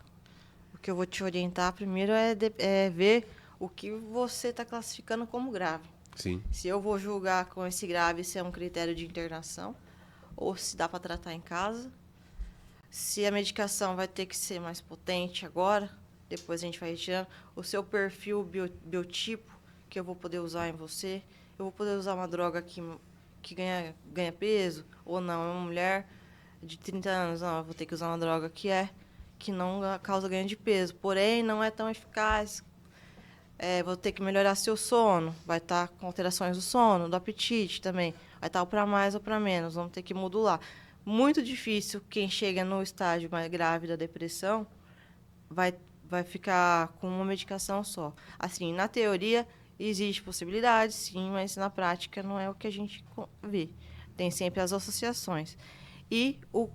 O que eu vou te orientar primeiro é ver o que você está classificando como grave. Sim, Se eu vou julgar com esse grave se é um critério de internação ou se dá para tratar em casa. Se a medicação vai ter que ser mais potente agora, depois a gente vai retirando. O seu perfil biotipo que eu vou poder usar em você. Eu vou poder usar uma droga que ganha peso ou não. É uma mulher de 30 anos, não, eu vou ter que usar uma droga que não causa ganho de peso. Porém, não é tão eficaz. Vou ter que melhorar seu sono. Vai estar com alterações do sono, do apetite também. Vai estar ou para mais ou para menos. Vamos ter que modular. Muito difícil quem chega no estágio mais grave da depressão vai ficar com uma medicação só. Assim, na teoria, existe possibilidade, sim, mas na prática não é o que a gente vê. Tem sempre as associações. E o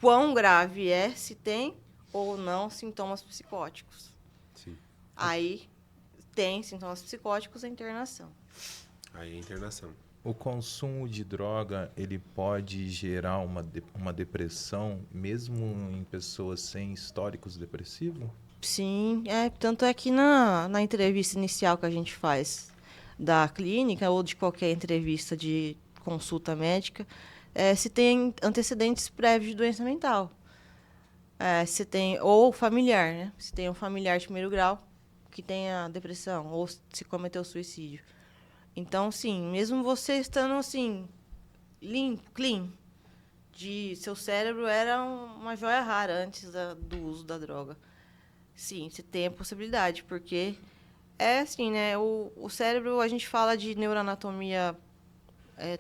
quão grave é se tem ou não sintomas psicóticos. Sim. Aí tem sintomas psicóticos, a internação. Aí é internação. O consumo de droga, ele pode gerar uma depressão, mesmo em pessoas sem históricos depressivos? Sim, tanto é que na entrevista inicial que a gente faz da clínica ou de qualquer entrevista de consulta médica, se tem antecedentes prévios de doença mental. Se tem, ou familiar, né? Se tem um familiar de primeiro grau que tenha depressão ou se cometeu suicídio. Então, sim, mesmo você estando assim, limpo, clean, seu cérebro era uma joia rara antes do uso da droga. Sim, você tem a possibilidade, porque é assim, né? O cérebro, a gente fala de neuroanatomia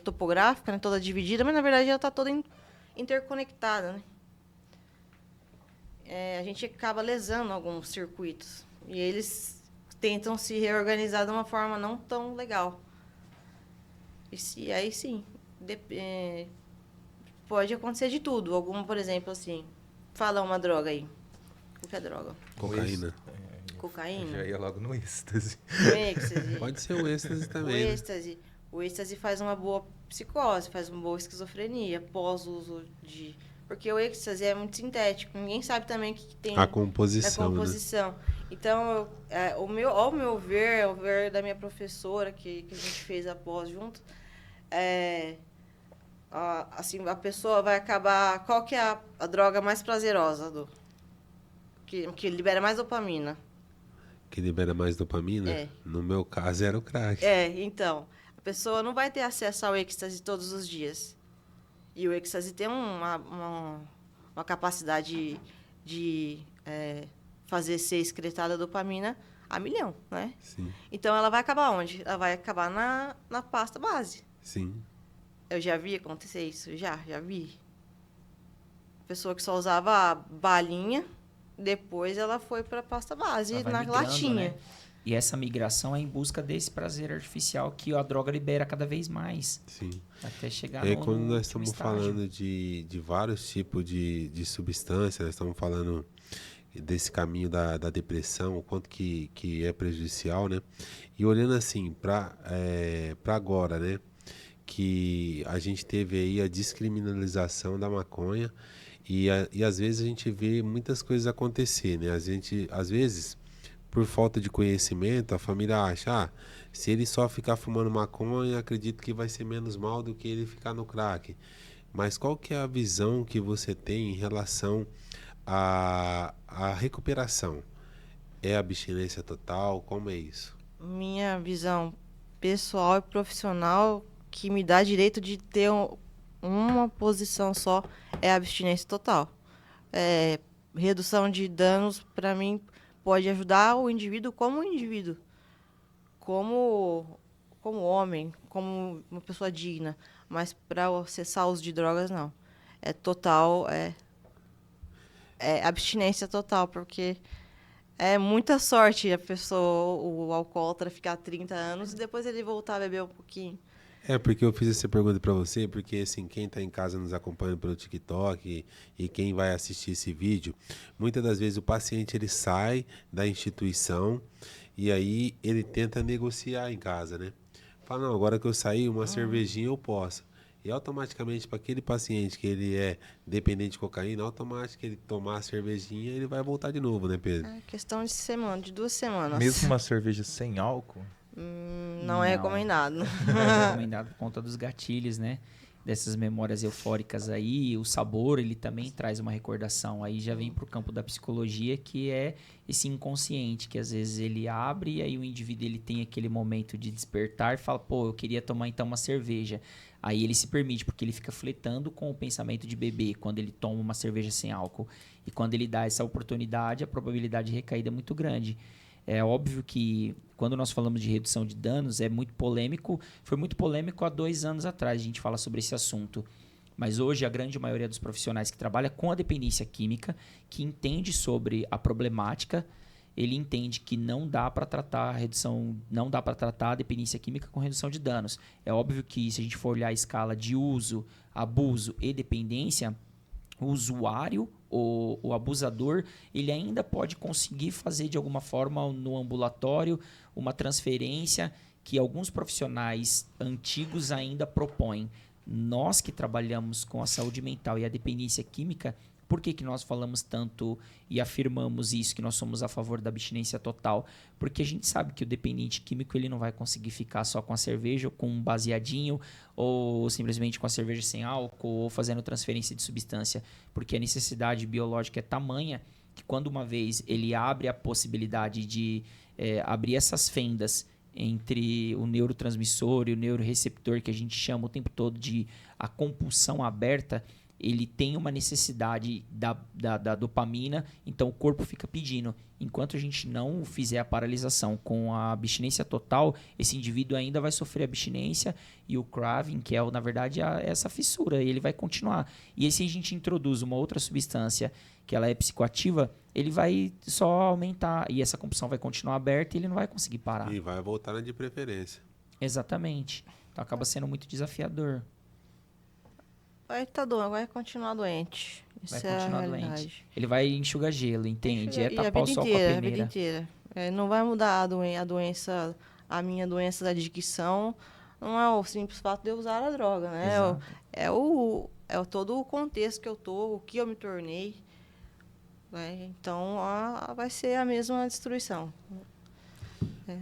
topográfica, né, toda dividida, mas na verdade ela está toda interconectada, né? A gente acaba lesando alguns circuitos e eles tentam se reorganizar de uma forma não tão legal. Aí sim, pode acontecer de tudo. Algum, por exemplo, assim, fala uma droga aí. O que é droga? Cocaína. Cocaína? Já ia logo no êxtase. O êxtase. Pode ser o êxtase O também, né? êxtase. O êxtase faz uma boa psicose, faz uma boa esquizofrenia, pós-uso de... Porque o êxtase é muito sintético. Ninguém sabe também o que tem A na composição, né? composição. Então, ao meu ver, ao ver da minha professora, que a gente fez a pós junto, assim, a pessoa vai acabar... Qual que é a droga mais prazerosa que libera mais dopamina? Que libera mais dopamina? No meu caso era o crack. Então, a pessoa não vai ter acesso ao êxtase todos os dias. E o êxtase tem uma capacidade de fazer ser excretada a dopamina a milhão, né? Sim, Então, ela vai acabar onde? Ela vai acabar na pasta base. sim. Eu já vi acontecer isso? Já vi. Pessoa que só usava balinha, depois ela foi para a pasta base, Ela vai na migrando, latinha. né? E essa migração é em busca desse prazer artificial que a droga libera cada vez mais. Sim. Até chegar E aí, no quando nós último estamos estágio. falando de vários tipos de substâncias, nós estamos falando desse caminho da depressão, o quanto que é prejudicial, né? E olhando assim para agora, né? Que a gente teve aí a descriminalização da maconha e às vezes a gente vê muitas coisas acontecer, né? Às vezes, por falta de conhecimento, a família acha, se ele só ficar fumando maconha, acredito que vai ser menos mal do que ele ficar no crack. Mas qual que é a visão que você tem em relação à recuperação? É abstinência total? Como é isso? Minha visão pessoal e profissional que me dá direito de ter uma posição só é a abstinência total. Redução de danos, para mim, pode ajudar o indivíduo, como homem, como uma pessoa digna, mas para acessar o uso de drogas, não. É total, abstinência total, porque é muita sorte a pessoa, o alcoólatra, ficar 30 anos e depois ele voltar a beber um pouquinho. Porque eu fiz essa pergunta para você, porque assim, quem está em casa nos acompanhando pelo TikTok e quem vai assistir esse vídeo, muitas das vezes o paciente ele sai da instituição e aí ele tenta negociar em casa, né? Fala, não, agora que eu saí, uma cervejinha eu posso. E automaticamente para aquele paciente que ele é dependente de cocaína, automaticamente ele tomar a cervejinha, ele vai voltar de novo, né, Pedro? É questão de 2 semanas. Mesmo uma cerveja sem álcool? Não é recomendado. Não é recomendado por conta dos gatilhos, né? Dessas memórias eufóricas aí, o sabor, ele também traz uma recordação. Aí já vem pro campo da psicologia, que é esse inconsciente, que às vezes ele abre e aí o indivíduo ele tem aquele momento de despertar e fala, pô, eu queria tomar então uma cerveja. Aí ele se permite, porque ele fica fletando com o pensamento de beber quando ele toma uma cerveja sem álcool. E quando ele dá essa oportunidade, a probabilidade de recaída é muito grande. É óbvio que quando nós falamos de redução de danos é muito polêmico. Foi muito polêmico há 2 anos atrás, a gente fala sobre esse assunto. Mas hoje a grande maioria dos profissionais que trabalha com a dependência química, que entende sobre a problemática, ele entende que não dá para tratar a dependência química com redução de danos. É óbvio que se a gente for olhar a escala de uso, abuso e dependência, o usuário, o abusador, ele ainda pode conseguir fazer de alguma forma no ambulatório uma transferência que alguns profissionais antigos ainda propõem. Nós que trabalhamos com a saúde mental e a dependência química, por que nós falamos tanto e afirmamos isso, que nós somos a favor da abstinência total? Porque a gente sabe que o dependente químico ele não vai conseguir ficar só com a cerveja, ou com um baseadinho, ou simplesmente com a cerveja sem álcool, ou fazendo transferência de substância. Porque a necessidade biológica é tamanha que quando uma vez ele abre a possibilidade de abrir essas fendas entre o neurotransmissor e o neuroreceptor, que a gente chama o tempo todo de a compulsão aberta, ele tem uma necessidade da dopamina, então o corpo fica pedindo. Enquanto a gente não fizer a paralisação com a abstinência total, esse indivíduo ainda vai sofrer abstinência e o craving, que é, na verdade, essa fissura, ele vai continuar. E se a gente introduz uma outra substância que ela é psicoativa, ele vai só aumentar e essa compulsão vai continuar aberta e ele não vai conseguir parar. E vai voltar na de preferência. Exatamente. Então acaba sendo muito desafiador. Vai continuar doente. Isso Vai é continuar a realidade. doente. Ele vai enxugar gelo, entende? É E a tapar o vida sol com a inteira, a peneira. vida inteira. Não vai mudar a doença, a minha doença da adicção. Não é o simples fato de eu usar a droga, né? É todo o contexto que eu tô, o que eu me tornei. Né? Então, vai ser a mesma destruição.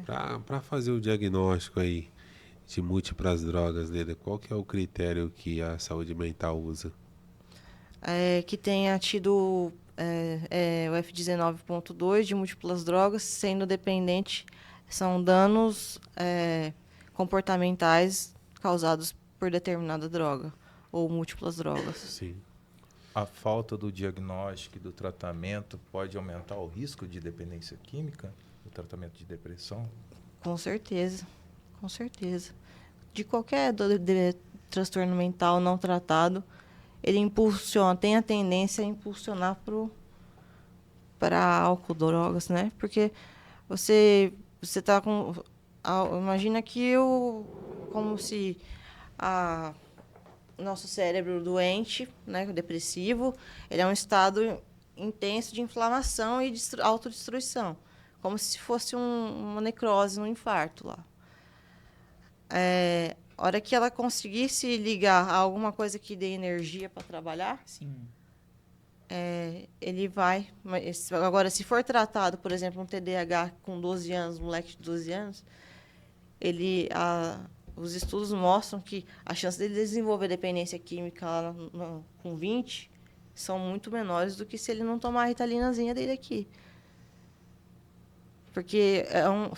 Para fazer o diagnóstico aí de múltiplas drogas, Leda, qual que é o critério que a saúde mental usa? Que tenha tido o F19.2 de múltiplas drogas, sendo dependente, são danos comportamentais causados por determinada droga ou múltiplas drogas. Sim. A falta do diagnóstico e do tratamento pode aumentar o risco de dependência química, o tratamento de depressão? Com certeza, com certeza. De qualquer transtorno mental não tratado, ele tem a tendência a impulsionar para álcool, drogas, né? Porque você tá com... Imagina que como se nosso cérebro doente, né, depressivo, ele é um estado intenso de inflamação e de autodestruição. Como se fosse uma necrose, um infarto lá. A hora que ela conseguisse ligar a alguma coisa que dê energia para trabalhar, Sim. ele vai... Agora, se for tratado, por exemplo, um TDAH com 12 anos, um moleque de 12 anos, os estudos mostram que a chance dele desenvolver dependência química lá com 20 são muito menores do que se ele não tomar a ritalinazinha dele aqui. Porque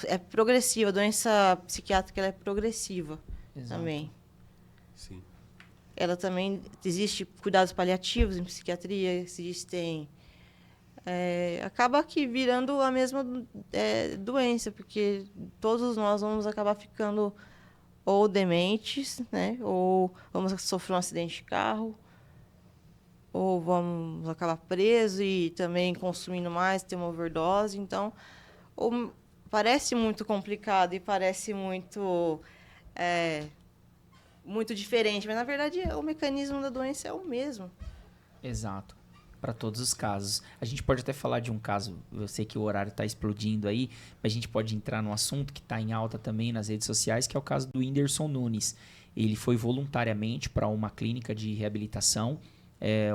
é progressiva, a doença psiquiátrica ela é progressiva. Exato. Também. Sim. Ela também... Existe cuidados paliativos em psiquiatria, existem... acaba que virando a mesma doença, porque todos nós vamos acabar ficando ou dementes, né? Ou vamos sofrer um acidente de carro, ou vamos acabar presos e também consumindo mais, ter uma overdose. Então, parece muito complicado e parece muito diferente, mas na verdade o mecanismo da doença é o mesmo. Exato. Para todos os casos. A gente pode até falar de um caso, eu sei que o horário está explodindo aí, mas a gente pode entrar num assunto que está em alta também nas redes sociais, que é o caso do Whindersson Nunes. Ele foi voluntariamente para uma clínica de reabilitação,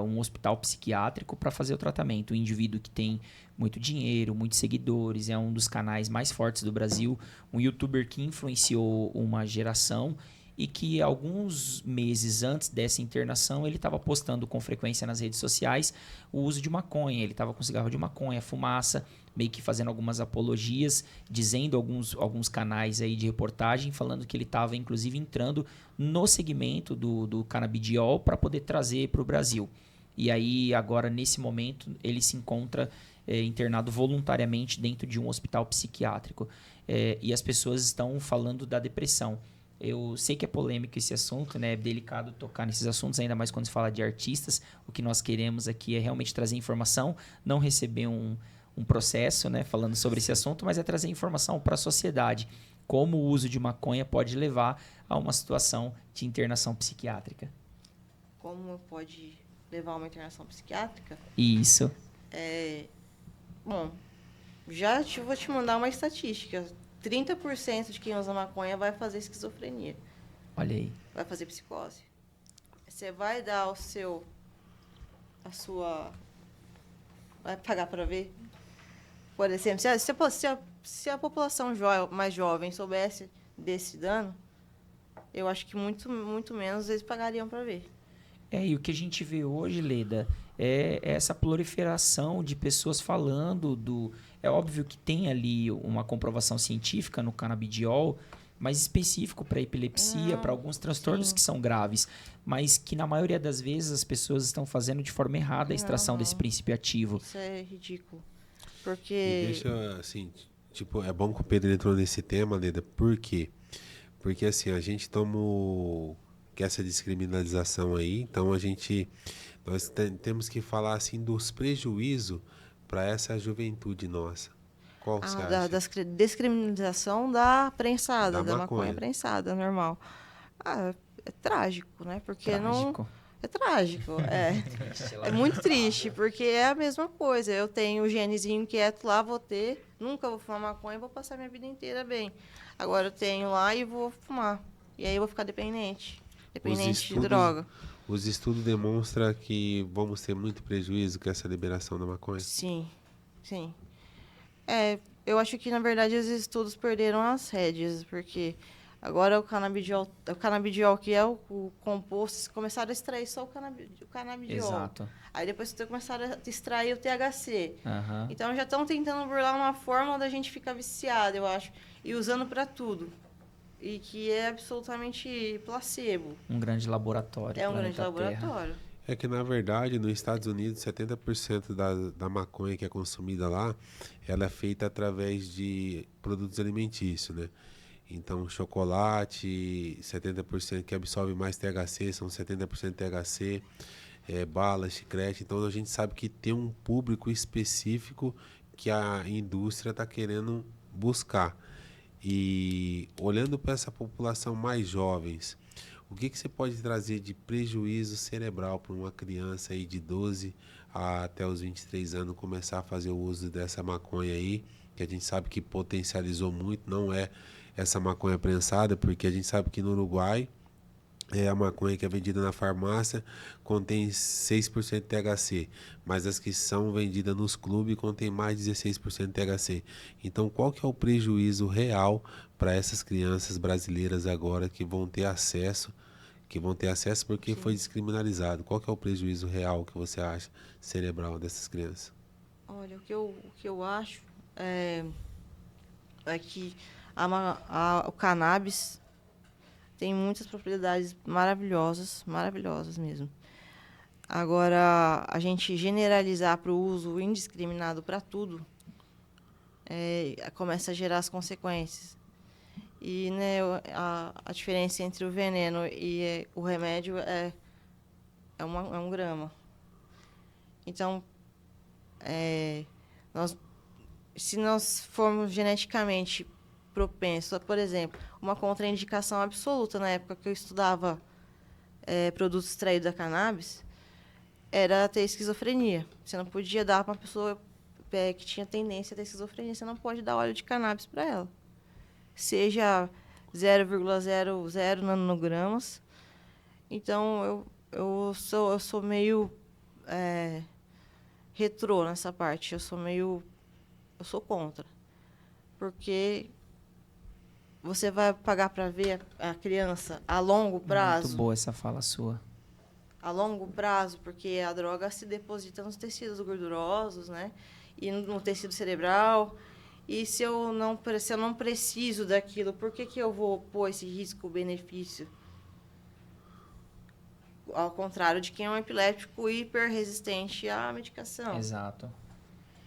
um hospital psiquiátrico, para fazer o tratamento. Um indivíduo que tem muito dinheiro, muitos seguidores, é um dos canais mais fortes do Brasil, um youtuber que influenciou uma geração e que alguns meses antes dessa internação ele estava postando com frequência nas redes sociais o uso de maconha. Ele estava com cigarro de maconha, fumaça, meio que fazendo algumas apologias, dizendo alguns canais aí de reportagem, falando que ele estava inclusive entrando no segmento do canabidiol para poder trazer para o Brasil. E aí agora nesse momento ele se encontra internado voluntariamente dentro de um hospital psiquiátrico. E as pessoas estão falando da depressão. Eu sei que é polêmico esse assunto, né? É delicado tocar nesses assuntos, ainda mais quando se fala de artistas. O que nós queremos aqui é realmente trazer informação, não receber um processo, né, falando sobre esse assunto, mas é trazer informação para a sociedade. Como o uso de maconha pode levar a uma situação de internação psiquiátrica. Como pode levar a uma internação psiquiátrica? Isso. Bom, vou te mandar uma estatística. 30% de quem usa maconha vai fazer esquizofrenia. Olha aí. Vai fazer psicose. Você vai dar vai pagar para ver? Por exemplo, se a população mais jovem soubesse desse dano, eu acho que muito, muito menos eles pagariam para ver. E o que a gente vê hoje, Leda, é essa proliferação de pessoas falando do... É óbvio que tem ali uma comprovação científica no canabidiol, mais específico para epilepsia, para alguns transtornos que são graves, mas que na maioria das vezes as pessoas estão fazendo de forma errada a extração desse princípio ativo. Isso é ridículo. Porque... E deixa, assim, tipo, é bom que o Pedro entrou nesse tema, Leda, por quê? Porque, assim, a gente toma que essa descriminalização aí, então nós temos que falar, assim, dos prejuízos para essa juventude nossa. Qual você acha? Da descriminalização da prensada, da maconha maconha prensada, normal. É trágico, né? Porque Trágico. não... É trágico, é muito triste, porque é a mesma coisa. Eu tenho o genezinho inquieto lá, nunca vou fumar maconha, vou passar minha vida inteira bem. Agora eu tenho lá e vou fumar. E aí eu vou ficar dependente de droga. Os estudos demonstram que vamos ter muito prejuízo com essa liberação da maconha? Sim. Eu acho que, na verdade, os estudos perderam as rédeas, porque agora o canabidiol que é o composto, começaram a extrair só o canabidiol. Exato. Aí depois começaram a extrair o THC. Uhum. Então já estão tentando burlar uma forma da gente ficar viciado, eu acho, e usando para tudo. E que é absolutamente placebo. Um grande laboratório. É um grande planeta Terra. laboratório. É que, na verdade, nos Estados Unidos, 70% da maconha que é consumida lá, ela é feita através de produtos alimentícios, né? Então, chocolate, 70% que absorve mais THC, são 70% THC, bala, chiclete. Então, a gente sabe que tem um público específico que a indústria está querendo buscar. E olhando para essa população mais jovens, o que você pode trazer de prejuízo cerebral para uma criança aí de 12 até os 23 anos começar a fazer o uso dessa maconha aí, que a gente sabe que potencializou muito, não é essa maconha prensada, porque a gente sabe que no Uruguai a maconha que é vendida na farmácia contém 6% de THC, mas as que são vendidas nos clubes contém mais de 16% de THC. Então, qual que é o prejuízo real para essas crianças brasileiras agora que vão ter acesso porque foi descriminalizado? Qual que é o prejuízo real que você acha cerebral dessas crianças? Olha, o que eu acho é que o cannabis tem muitas propriedades maravilhosas mesmo. Agora, a gente generalizar para o uso indiscriminado para tudo, começa a gerar as consequências. E, né, a diferença entre o veneno e o remédio é 1 grama. Então, se nós formos geneticamente propensos, por exemplo, uma contraindicação absoluta na época que eu estudava produtos extraídos da cannabis, era ter esquizofrenia. Você não podia dar para uma pessoa que tinha tendência a ter esquizofrenia, você não pode dar óleo de cannabis para ela. Seja 0,00 nanogramas. Então, eu sou meio retrô nessa parte. Eu sou contra. Porque você vai pagar para ver a criança a longo prazo. Muito boa essa fala sua. A longo prazo, porque a droga se deposita nos tecidos gordurosos, né? E no tecido cerebral. E se eu não preciso daquilo, por que eu vou pôr esse risco-benefício? Ao contrário de quem é um epiléptico hiperresistente à medicação. Exato.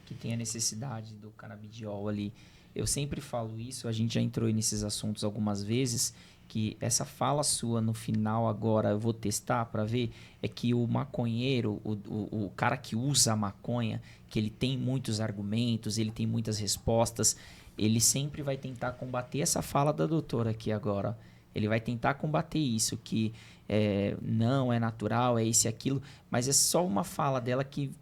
Que tem a necessidade do canabidiol ali. Eu sempre falo isso, a gente já entrou nesses assuntos algumas vezes, que essa fala sua no final agora, eu vou testar para ver, é que o maconheiro, o cara que usa a maconha, que ele tem muitos argumentos, ele tem muitas respostas, ele sempre vai tentar combater essa fala da doutora aqui agora. Ele vai tentar combater isso, que não é natural, é isso e aquilo, mas é só uma fala dela que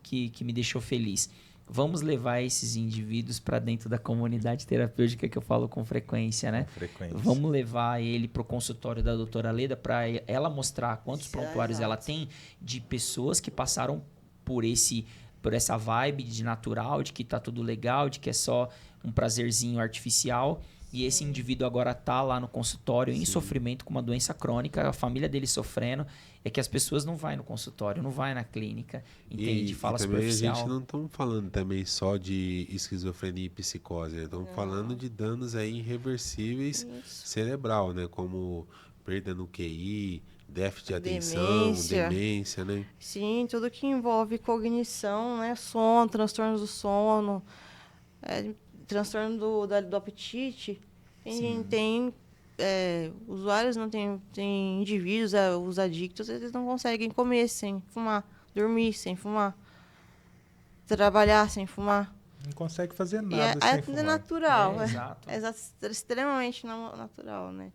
me deixou feliz. Vamos levar esses indivíduos para dentro da comunidade terapêutica que eu falo com frequência, né? Com frequência. Vamos levar ele para o consultório da doutora Leda para ela mostrar quantos Isso é prontuários ela exato. tem de pessoas que passaram por essa vibe de natural, de que tá tudo legal, de que é só um prazerzinho artificial. E esse indivíduo agora tá lá no consultório em sofrimento com uma doença crônica, a família dele sofrendo. É que as pessoas não vão no consultório, não vão na clínica, entende? Fala E também a superficial. gente não estamos falando também só de esquizofrenia e psicose, né? Estamos falando de danos aí irreversíveis Isso. cerebral, né? Como perda no QI, déficit de atenção, Demência. demência, né? Sim, tudo que envolve cognição, né? Sono, transtornos do sono, transtorno do apetite. Tem usuários, não tem indivíduos, os adictos, eles não conseguem comer sem fumar, dormir sem fumar, trabalhar sem fumar. Não consegue fazer E nada sem é fumar. natural, Exato. é extremamente não natural, né?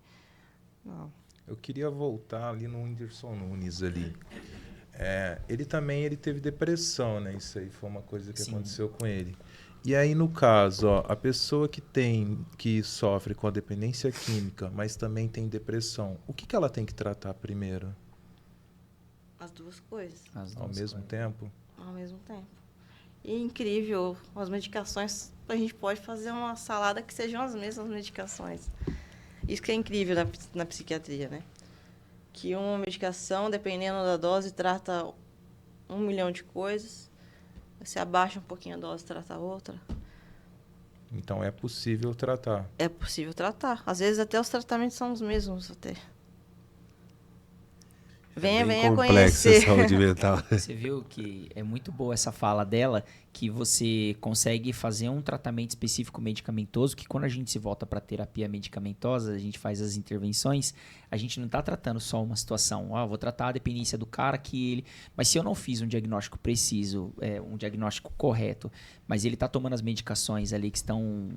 Não. Eu queria voltar ali no Whindersson Nunes ali. Ele teve depressão, né? Isso aí foi uma coisa que Sim. aconteceu com ele. E aí, no caso, a pessoa que sofre com a dependência química, mas também tem depressão, o que ela tem que tratar primeiro? As duas coisas, As Ao duas mesmo coisas. tempo? ao mesmo tempo. E é incrível, as medicações, a gente pode fazer uma salada que sejam as mesmas medicações. Isso que é incrível na psiquiatria, né? Que uma medicação, dependendo da dose, trata 1 milhão de coisas. Você abaixa um pouquinho a dose, trata outra. Então, é possível tratar. É possível tratar. Às vezes até os tratamentos são os mesmos até. Venha Bem complexa a conhecer. saúde mental. Você viu que é muito boa essa fala dela, que você consegue fazer um tratamento específico medicamentoso, que quando a gente se volta para terapia medicamentosa, a gente faz as intervenções, a gente não está tratando só uma situação. Vou tratar a dependência do cara que ele... Mas se eu não fiz um diagnóstico preciso, um diagnóstico correto, mas ele está tomando as medicações ali que estão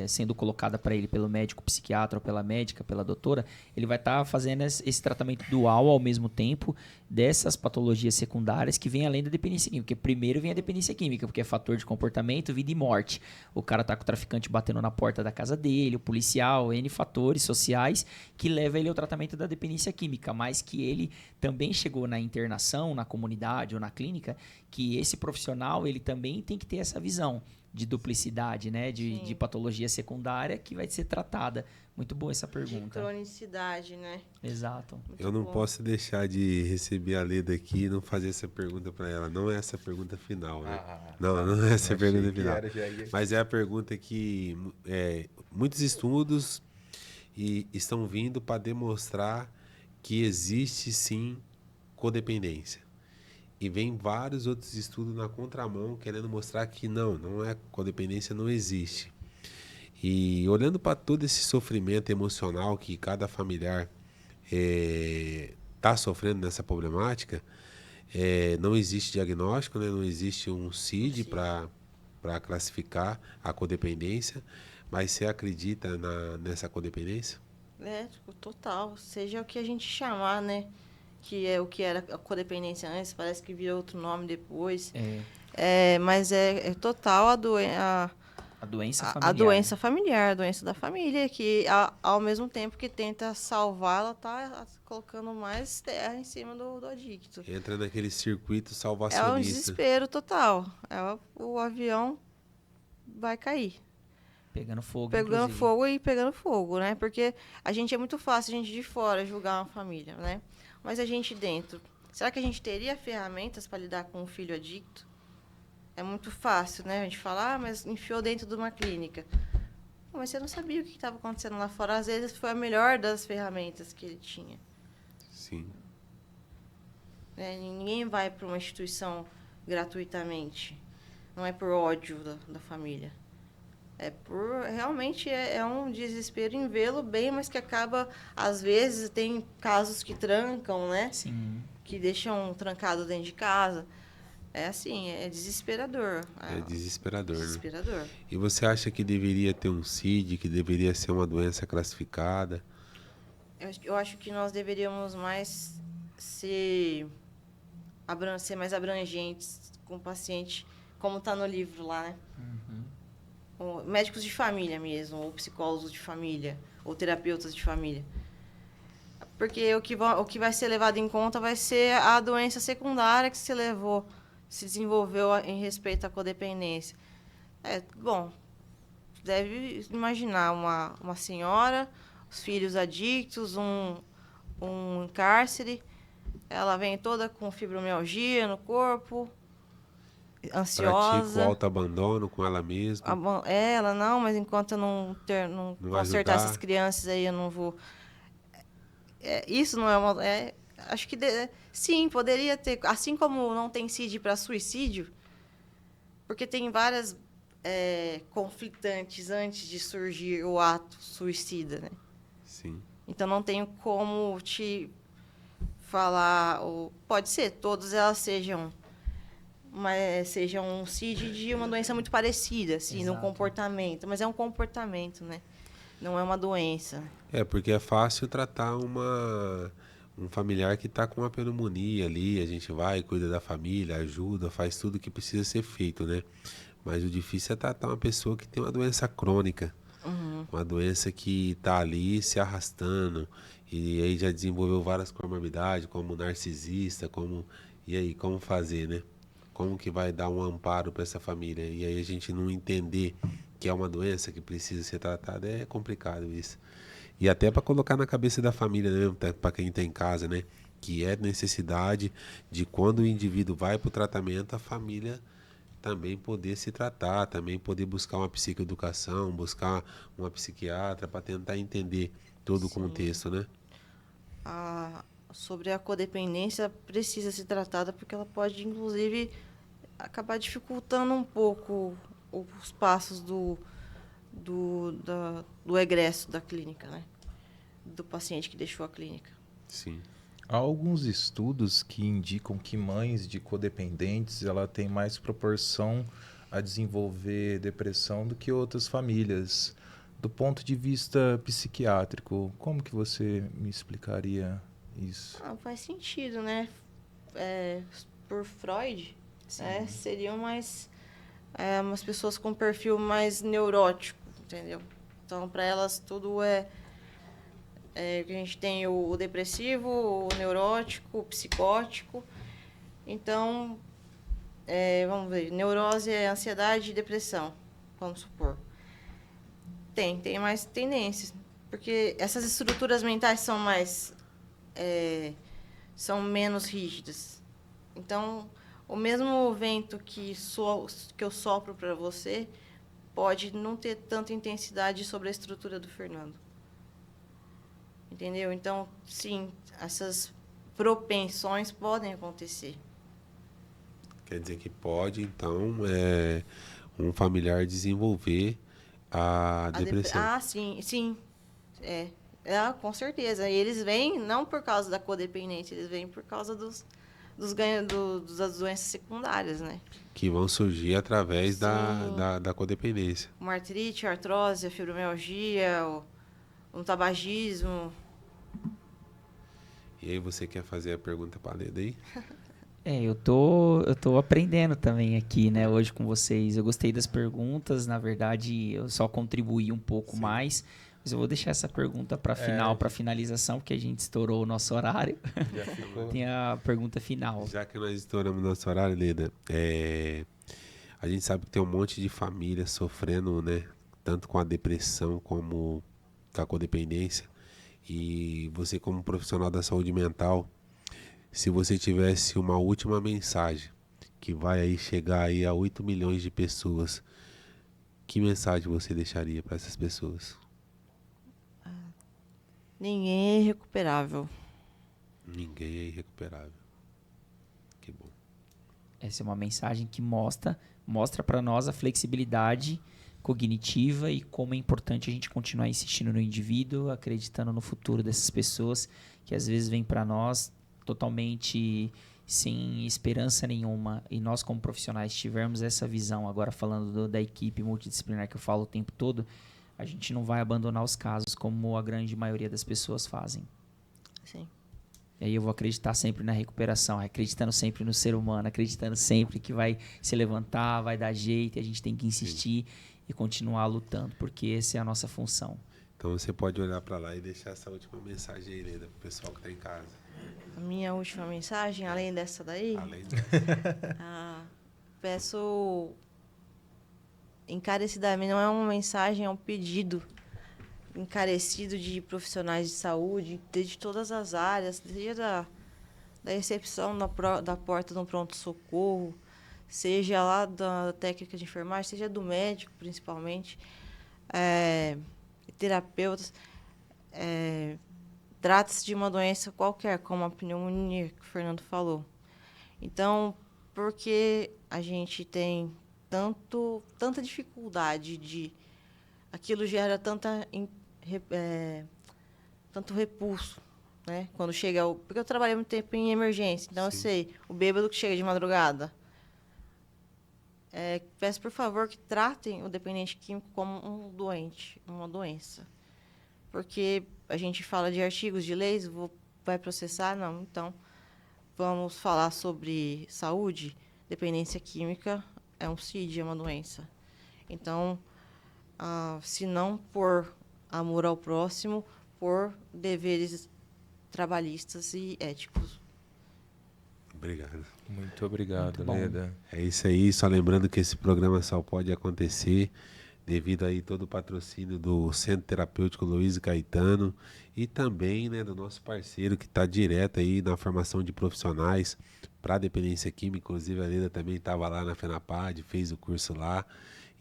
sendo colocadas para ele pelo médico psiquiatra ou pela médica, pela doutora, ele vai estar fazendo esse tratamento dual ao mesmo tempo dessas patologias secundárias que vêm além da dependência química. Porque primeiro vem a dependência química, porque é fator de comportamento, vida e morte. O cara tá com o traficante batendo na porta da casa dele, o policial, N fatores sociais que leva ele ao tratamento da dependência química, mas que ele também chegou na internação, na comunidade ou na clínica, que esse profissional ele também tem que ter essa visão de duplicidade, né? De patologia secundária que vai ser tratada. Muito boa essa De pergunta. cronicidade, né? Exato. Muito Eu não bom. posso deixar de receber a Leda aqui e não fazer essa pergunta para ela. Não é essa a pergunta final, né? Não é essa a pergunta final. Mas é a pergunta que muitos estudos estão vindo para demonstrar que existe sim codependência. E vem vários outros estudos na contramão querendo mostrar que não é codependência, não existe. E olhando para todo esse sofrimento emocional que cada familiar está sofrendo nessa problemática, não existe diagnóstico, né? Não existe um CID para classificar a codependência, mas você acredita nessa codependência? Tipo, total. Seja o que a gente chamar, né? Que é o que era a codependência antes, parece que virou outro nome depois. Mas é total A doença familiar. a doença familiar, a doença da família, que ao mesmo tempo que tenta salvar, ela tá colocando mais terra em cima do adicto. Entra naquele circuito É um salvacionista. desespero total. O avião vai cair. Pegando fogo, Pegando inclusive. fogo e pegando fogo, né? Porque a gente é muito fácil, a gente de fora, julgar uma família, né? Mas a gente dentro, será que a gente teria ferramentas para lidar com um filho adicto? É muito fácil, né? A gente fala, mas enfiou dentro de uma clínica. Mas você não sabia o que estava acontecendo lá fora. Às vezes foi a melhor das ferramentas que ele tinha. Sim. Ninguém vai para uma instituição gratuitamente. Não é por ódio da família. Realmente é um desespero em vê-lo bem, mas que acaba, às vezes, tem casos que trancam, né? Sim. Que deixam trancado dentro de casa. É assim, é desesperador. É desesperador, né? Desesperador. E você acha que deveria ter um CID, que deveria ser uma doença classificada? Eu acho que nós deveríamos mais ser mais abrangentes com o paciente, como está no livro lá, né? Médicos de família mesmo, ou psicólogos de família, ou terapeutas de família. Porque o que vai ser levado em conta vai ser a doença secundária que se desenvolveu em respeito à codependência. Bom, deve imaginar uma senhora, os filhos adictos, um cárcere, ela vem toda com fibromialgia no corpo, Pratica o ansiosa. autoabandono com ela mesma, Ela, não, mas enquanto eu não não consertar essas ajudar. crianças aí, eu não vou. Isso não é uma. Acho que sim, poderia ter. Assim como não tem CID para suicídio, porque tem várias conflitantes antes de surgir o ato suicida, né? Sim, Então não tenho como te falar. Pode ser, todas elas sejam um CID de uma doença muito parecida, assim, no Exato. comportamento. Mas é um comportamento, né? Não é uma doença. porque é fácil tratar um familiar que está com uma pneumonia ali, a gente vai, cuida da família, ajuda, faz tudo que precisa ser feito, né? Mas o difícil é tratar uma pessoa que tem uma doença crônica, uma doença que está ali se arrastando, e aí já desenvolveu várias comorbidades, como narcisista, e aí, como fazer, né? Como que vai dar um amparo para essa família? E aí a gente não entender que é uma doença que precisa ser tratada, é complicado isso. E até para colocar na cabeça da família, né, para quem está em casa, né, que é necessidade de quando o indivíduo vai para o tratamento, a família também poder se tratar, também poder buscar uma psicoeducação, buscar uma psiquiatra para tentar entender todo o Sim. contexto, né? Sobre a codependência, precisa ser tratada porque ela pode, inclusive, acabar dificultando um pouco os passos do egresso da clínica, né? Do paciente que deixou a clínica. Sim. Há alguns estudos que indicam que mães de codependentes ela tem mais proporção a desenvolver depressão do que outras famílias. Do ponto de vista psiquiátrico, como que você me explicaria isso? Faz sentido, né? Por Freud, né? Seriam umas pessoas com perfil mais neurótico, entendeu? Então, para elas, tudo a gente tem o depressivo, o neurótico, o psicótico. Então, vamos ver, neurose é ansiedade e depressão, vamos supor. Tem mais tendências, porque essas estruturas mentais são menos rígidas. Então, o mesmo vento que eu sopro para você pode não ter tanta intensidade sobre a estrutura do Fernando. Entendeu? Então, sim, essas propensões podem acontecer. Quer dizer que pode, então, um familiar desenvolver a depressão. Sim, sim. Com certeza. E eles vêm não por causa da codependência, eles vêm por causa das doenças secundárias, né? Que vão surgir através Sim. da codependência. Uma artrite, artrose, a fibromialgia, um tabagismo. E aí você quer fazer a pergunta para a Leda aí? Eu tô aprendendo também aqui, né, hoje com vocês. Eu gostei das perguntas, na verdade, eu só contribuí um pouco mais, mas eu vou deixar essa pergunta para finalização, porque a gente estourou o nosso horário. Já ficou. Tem a pergunta final. Já que nós estouramos nosso horário, Leda, a gente sabe que tem um monte de famílias sofrendo, né, tanto com a depressão como com a codependência. E você, como profissional da saúde mental, se você tivesse uma última mensagem que vai aí chegar aí a 8 milhões de pessoas, que mensagem você deixaria para essas pessoas? Ninguém é irrecuperável. Ninguém é irrecuperável. Que bom. Essa é uma mensagem que mostra para nós a flexibilidade cognitiva e como é importante a gente continuar insistindo no indivíduo, acreditando no futuro dessas pessoas que às vezes vêm para nós totalmente sem esperança nenhuma, e nós como profissionais tivermos essa visão, agora falando da equipe multidisciplinar que eu falo o tempo todo, a gente não vai abandonar os casos como a grande maioria das pessoas fazem. Sim. E aí eu vou acreditar sempre na recuperação, acreditando sempre no ser humano, acreditando sempre que vai se levantar, vai dar jeito, e a gente tem que insistir e continuar lutando, porque essa é a nossa função. Então você pode olhar para lá e deixar essa última mensagem aí, Leda, pro pessoal que tá em casa. A minha última mensagem, além dessa daí, Além dessa. peço encarecidamente, não é uma mensagem, é um pedido encarecido de profissionais de saúde, de todas as áreas, seja da recepção da porta do pronto-socorro, seja lá da técnica de enfermagem, seja do médico, principalmente, terapeutas. Trata-se de uma doença qualquer, como a pneumonia, que o Fernando falou. Então, porque a gente tem tanta dificuldade de... Aquilo gera tanto repulso, né? Quando chega... Porque eu trabalhei muito tempo em emergência, então eu sei, o bêbado que chega de madrugada. Peço, por favor, que tratem o dependente químico como um doente, uma doença. Porque a gente fala de artigos de leis, vai processar? Não. Então, vamos falar sobre saúde. Dependência química é um CID, é uma doença. Então, se não por amor ao próximo, por deveres trabalhistas e éticos. Obrigado. Muito obrigado, Leda. É isso aí, só lembrando que esse programa só pode acontecer devido aí todo o patrocínio do Centro Terapêutico Luiz Caetano e também, né, do nosso parceiro que está direto aí na formação de profissionais para dependência química. Inclusive a Leda também estava lá na FENAPAD, fez o curso lá.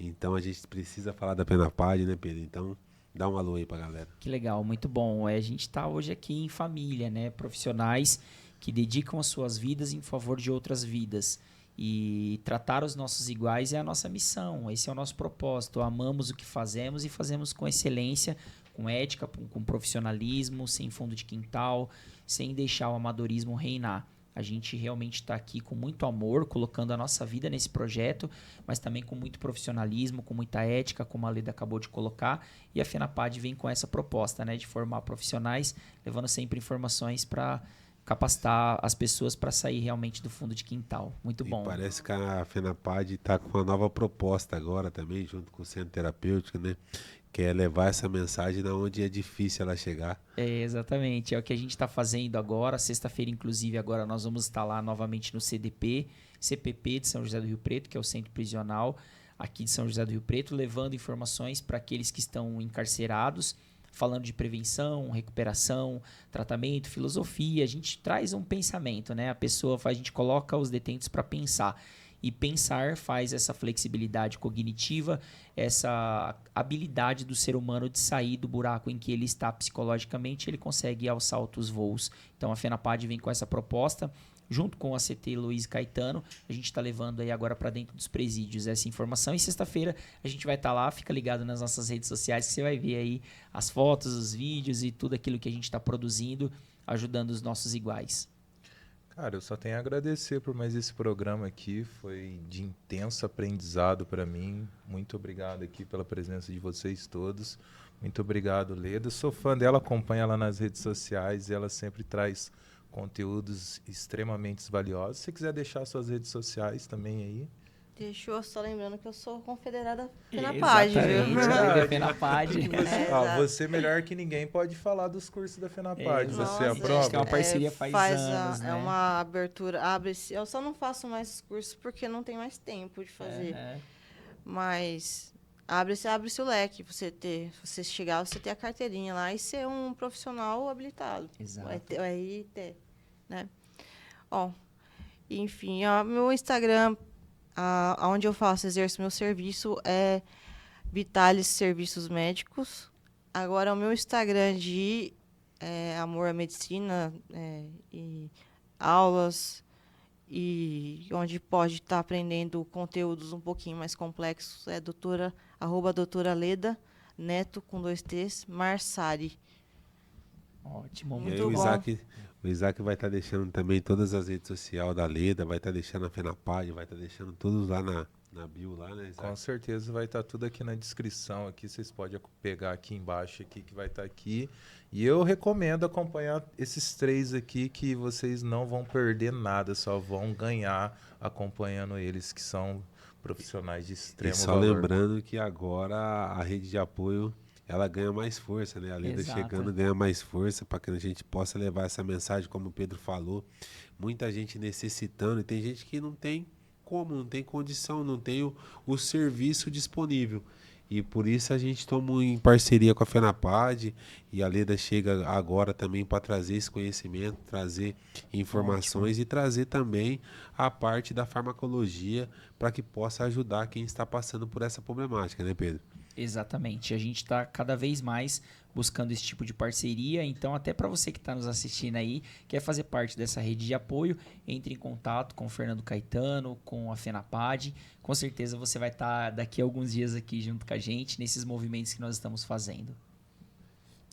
Então a gente precisa falar da FENAPAD, né, Pedro? Então dá um alô aí para a galera. Que legal, muito bom. A gente está hoje aqui em família, né? Profissionais que dedicam as suas vidas em favor de outras vidas. E tratar os nossos iguais é a nossa missão, esse é o nosso propósito. Amamos o que fazemos e fazemos com excelência, com ética, com profissionalismo, sem fundo de quintal, sem deixar o amadorismo reinar. A gente realmente está aqui com muito amor, colocando a nossa vida nesse projeto, mas também com muito profissionalismo, com muita ética, como a Leda acabou de colocar. E a FENAPAD vem com essa proposta, né, de formar profissionais, levando sempre informações para capacitar as pessoas para sair realmente do fundo de quintal. Muito bom. E parece que a FENAPAD está com uma nova proposta agora também, junto com o Centro Terapêutico, né? Que é levar essa mensagem de onde é difícil ela chegar. Exatamente. É o que a gente está fazendo agora. Sexta-feira, inclusive, agora nós vamos estar lá novamente no CPP de São José do Rio Preto, que é o Centro Prisional aqui de São José do Rio Preto, levando informações para aqueles que estão encarcerados, falando de prevenção, recuperação, tratamento, filosofia. A gente traz um pensamento, né? A gente coloca os detentos para pensar. E pensar faz essa flexibilidade cognitiva, essa habilidade do ser humano de sair do buraco em que ele está psicologicamente, ele consegue alçar altos voos. Então a FENAPAD vem com essa proposta, junto com a CT Luiz Caetano. A gente está levando aí agora para dentro dos presídios essa informação. E sexta-feira a gente vai estar lá, fica ligado nas nossas redes sociais que você vai ver aí as fotos, os vídeos e tudo aquilo que a gente está produzindo, ajudando os nossos iguais. Cara, eu só tenho a agradecer por mais esse programa aqui, foi de intenso aprendizado para mim. Muito obrigado aqui pela presença de vocês todos. Muito obrigado, Leda. Sou fã dela, acompanho ela nas redes sociais e ela sempre traz conteúdos extremamente valiosos. Se você quiser deixar suas redes sociais também aí. Deixou, só lembrando que eu sou confederada FENAPAD, viu? FENAPAD. Você melhor que ninguém pode falar dos cursos da FENAPAD. Você aprova? Acho que é uma parceria faz anos, né? É uma abertura, abre-se. Eu só não faço mais esses cursos porque não tem mais tempo de fazer. Mas abre-se o leque. Você chegar, você ter a carteirinha lá e ser um profissional habilitado. Exato. Aí ter, né? Ó, enfim, meu Instagram, onde eu exerço meu serviço é Vitalis Serviços Médicos. Agora, o meu Instagram de amor à medicina e aulas, e onde pode estar aprendendo conteúdos um pouquinho mais complexos, é doutora doutora Leda Neto, com 2 T's, Marsari. Ótimo, E Muito aí bom. o Isaac vai estar deixando também todas as redes sociais da Leda, vai estar deixando a FENAPAD, vai estar deixando todos lá na bio, lá, né, Com Isaac? certeza vai estar tudo aqui na descrição. Aqui vocês podem pegar aqui embaixo aqui que vai estar aqui. E eu recomendo acompanhar esses 3 aqui que vocês não vão perder nada, só vão ganhar acompanhando eles, que são profissionais de E extremo só valor. lembrando que agora a rede de apoio ela ganha mais força, né? A Leda Exato. chegando ganha mais força para que a gente possa levar essa mensagem, como o Pedro falou. Muita gente necessitando e tem gente que não tem como, não tem condição, não tem o serviço disponível. E por isso a gente toma em parceria com a FENAPAD e a Leda chega agora também para trazer esse conhecimento, trazer informações e trazer também a parte da farmacologia para que possa ajudar quem está passando por essa problemática, né, Pedro? Exatamente. A gente está cada vez mais buscando esse tipo de parceria. Então, até para você que está nos assistindo aí, quer fazer parte dessa rede de apoio, entre em contato com o Fernando Caetano, com a FENAPAD. Com certeza você vai estar daqui a alguns dias aqui junto com a gente nesses movimentos que nós estamos fazendo.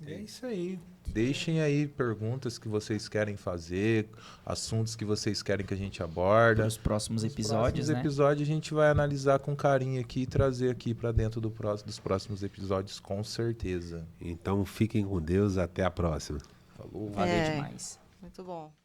É isso aí. Deixem aí perguntas que vocês querem fazer, assuntos que vocês querem que a gente aborda. Para os próximos Nos episódios, próximos né? episódios a gente vai analisar com carinho aqui e trazer aqui para dentro dos próximos episódios, com certeza. Então fiquem com Deus, até a próxima. Falou. Valeu É. demais. Muito bom.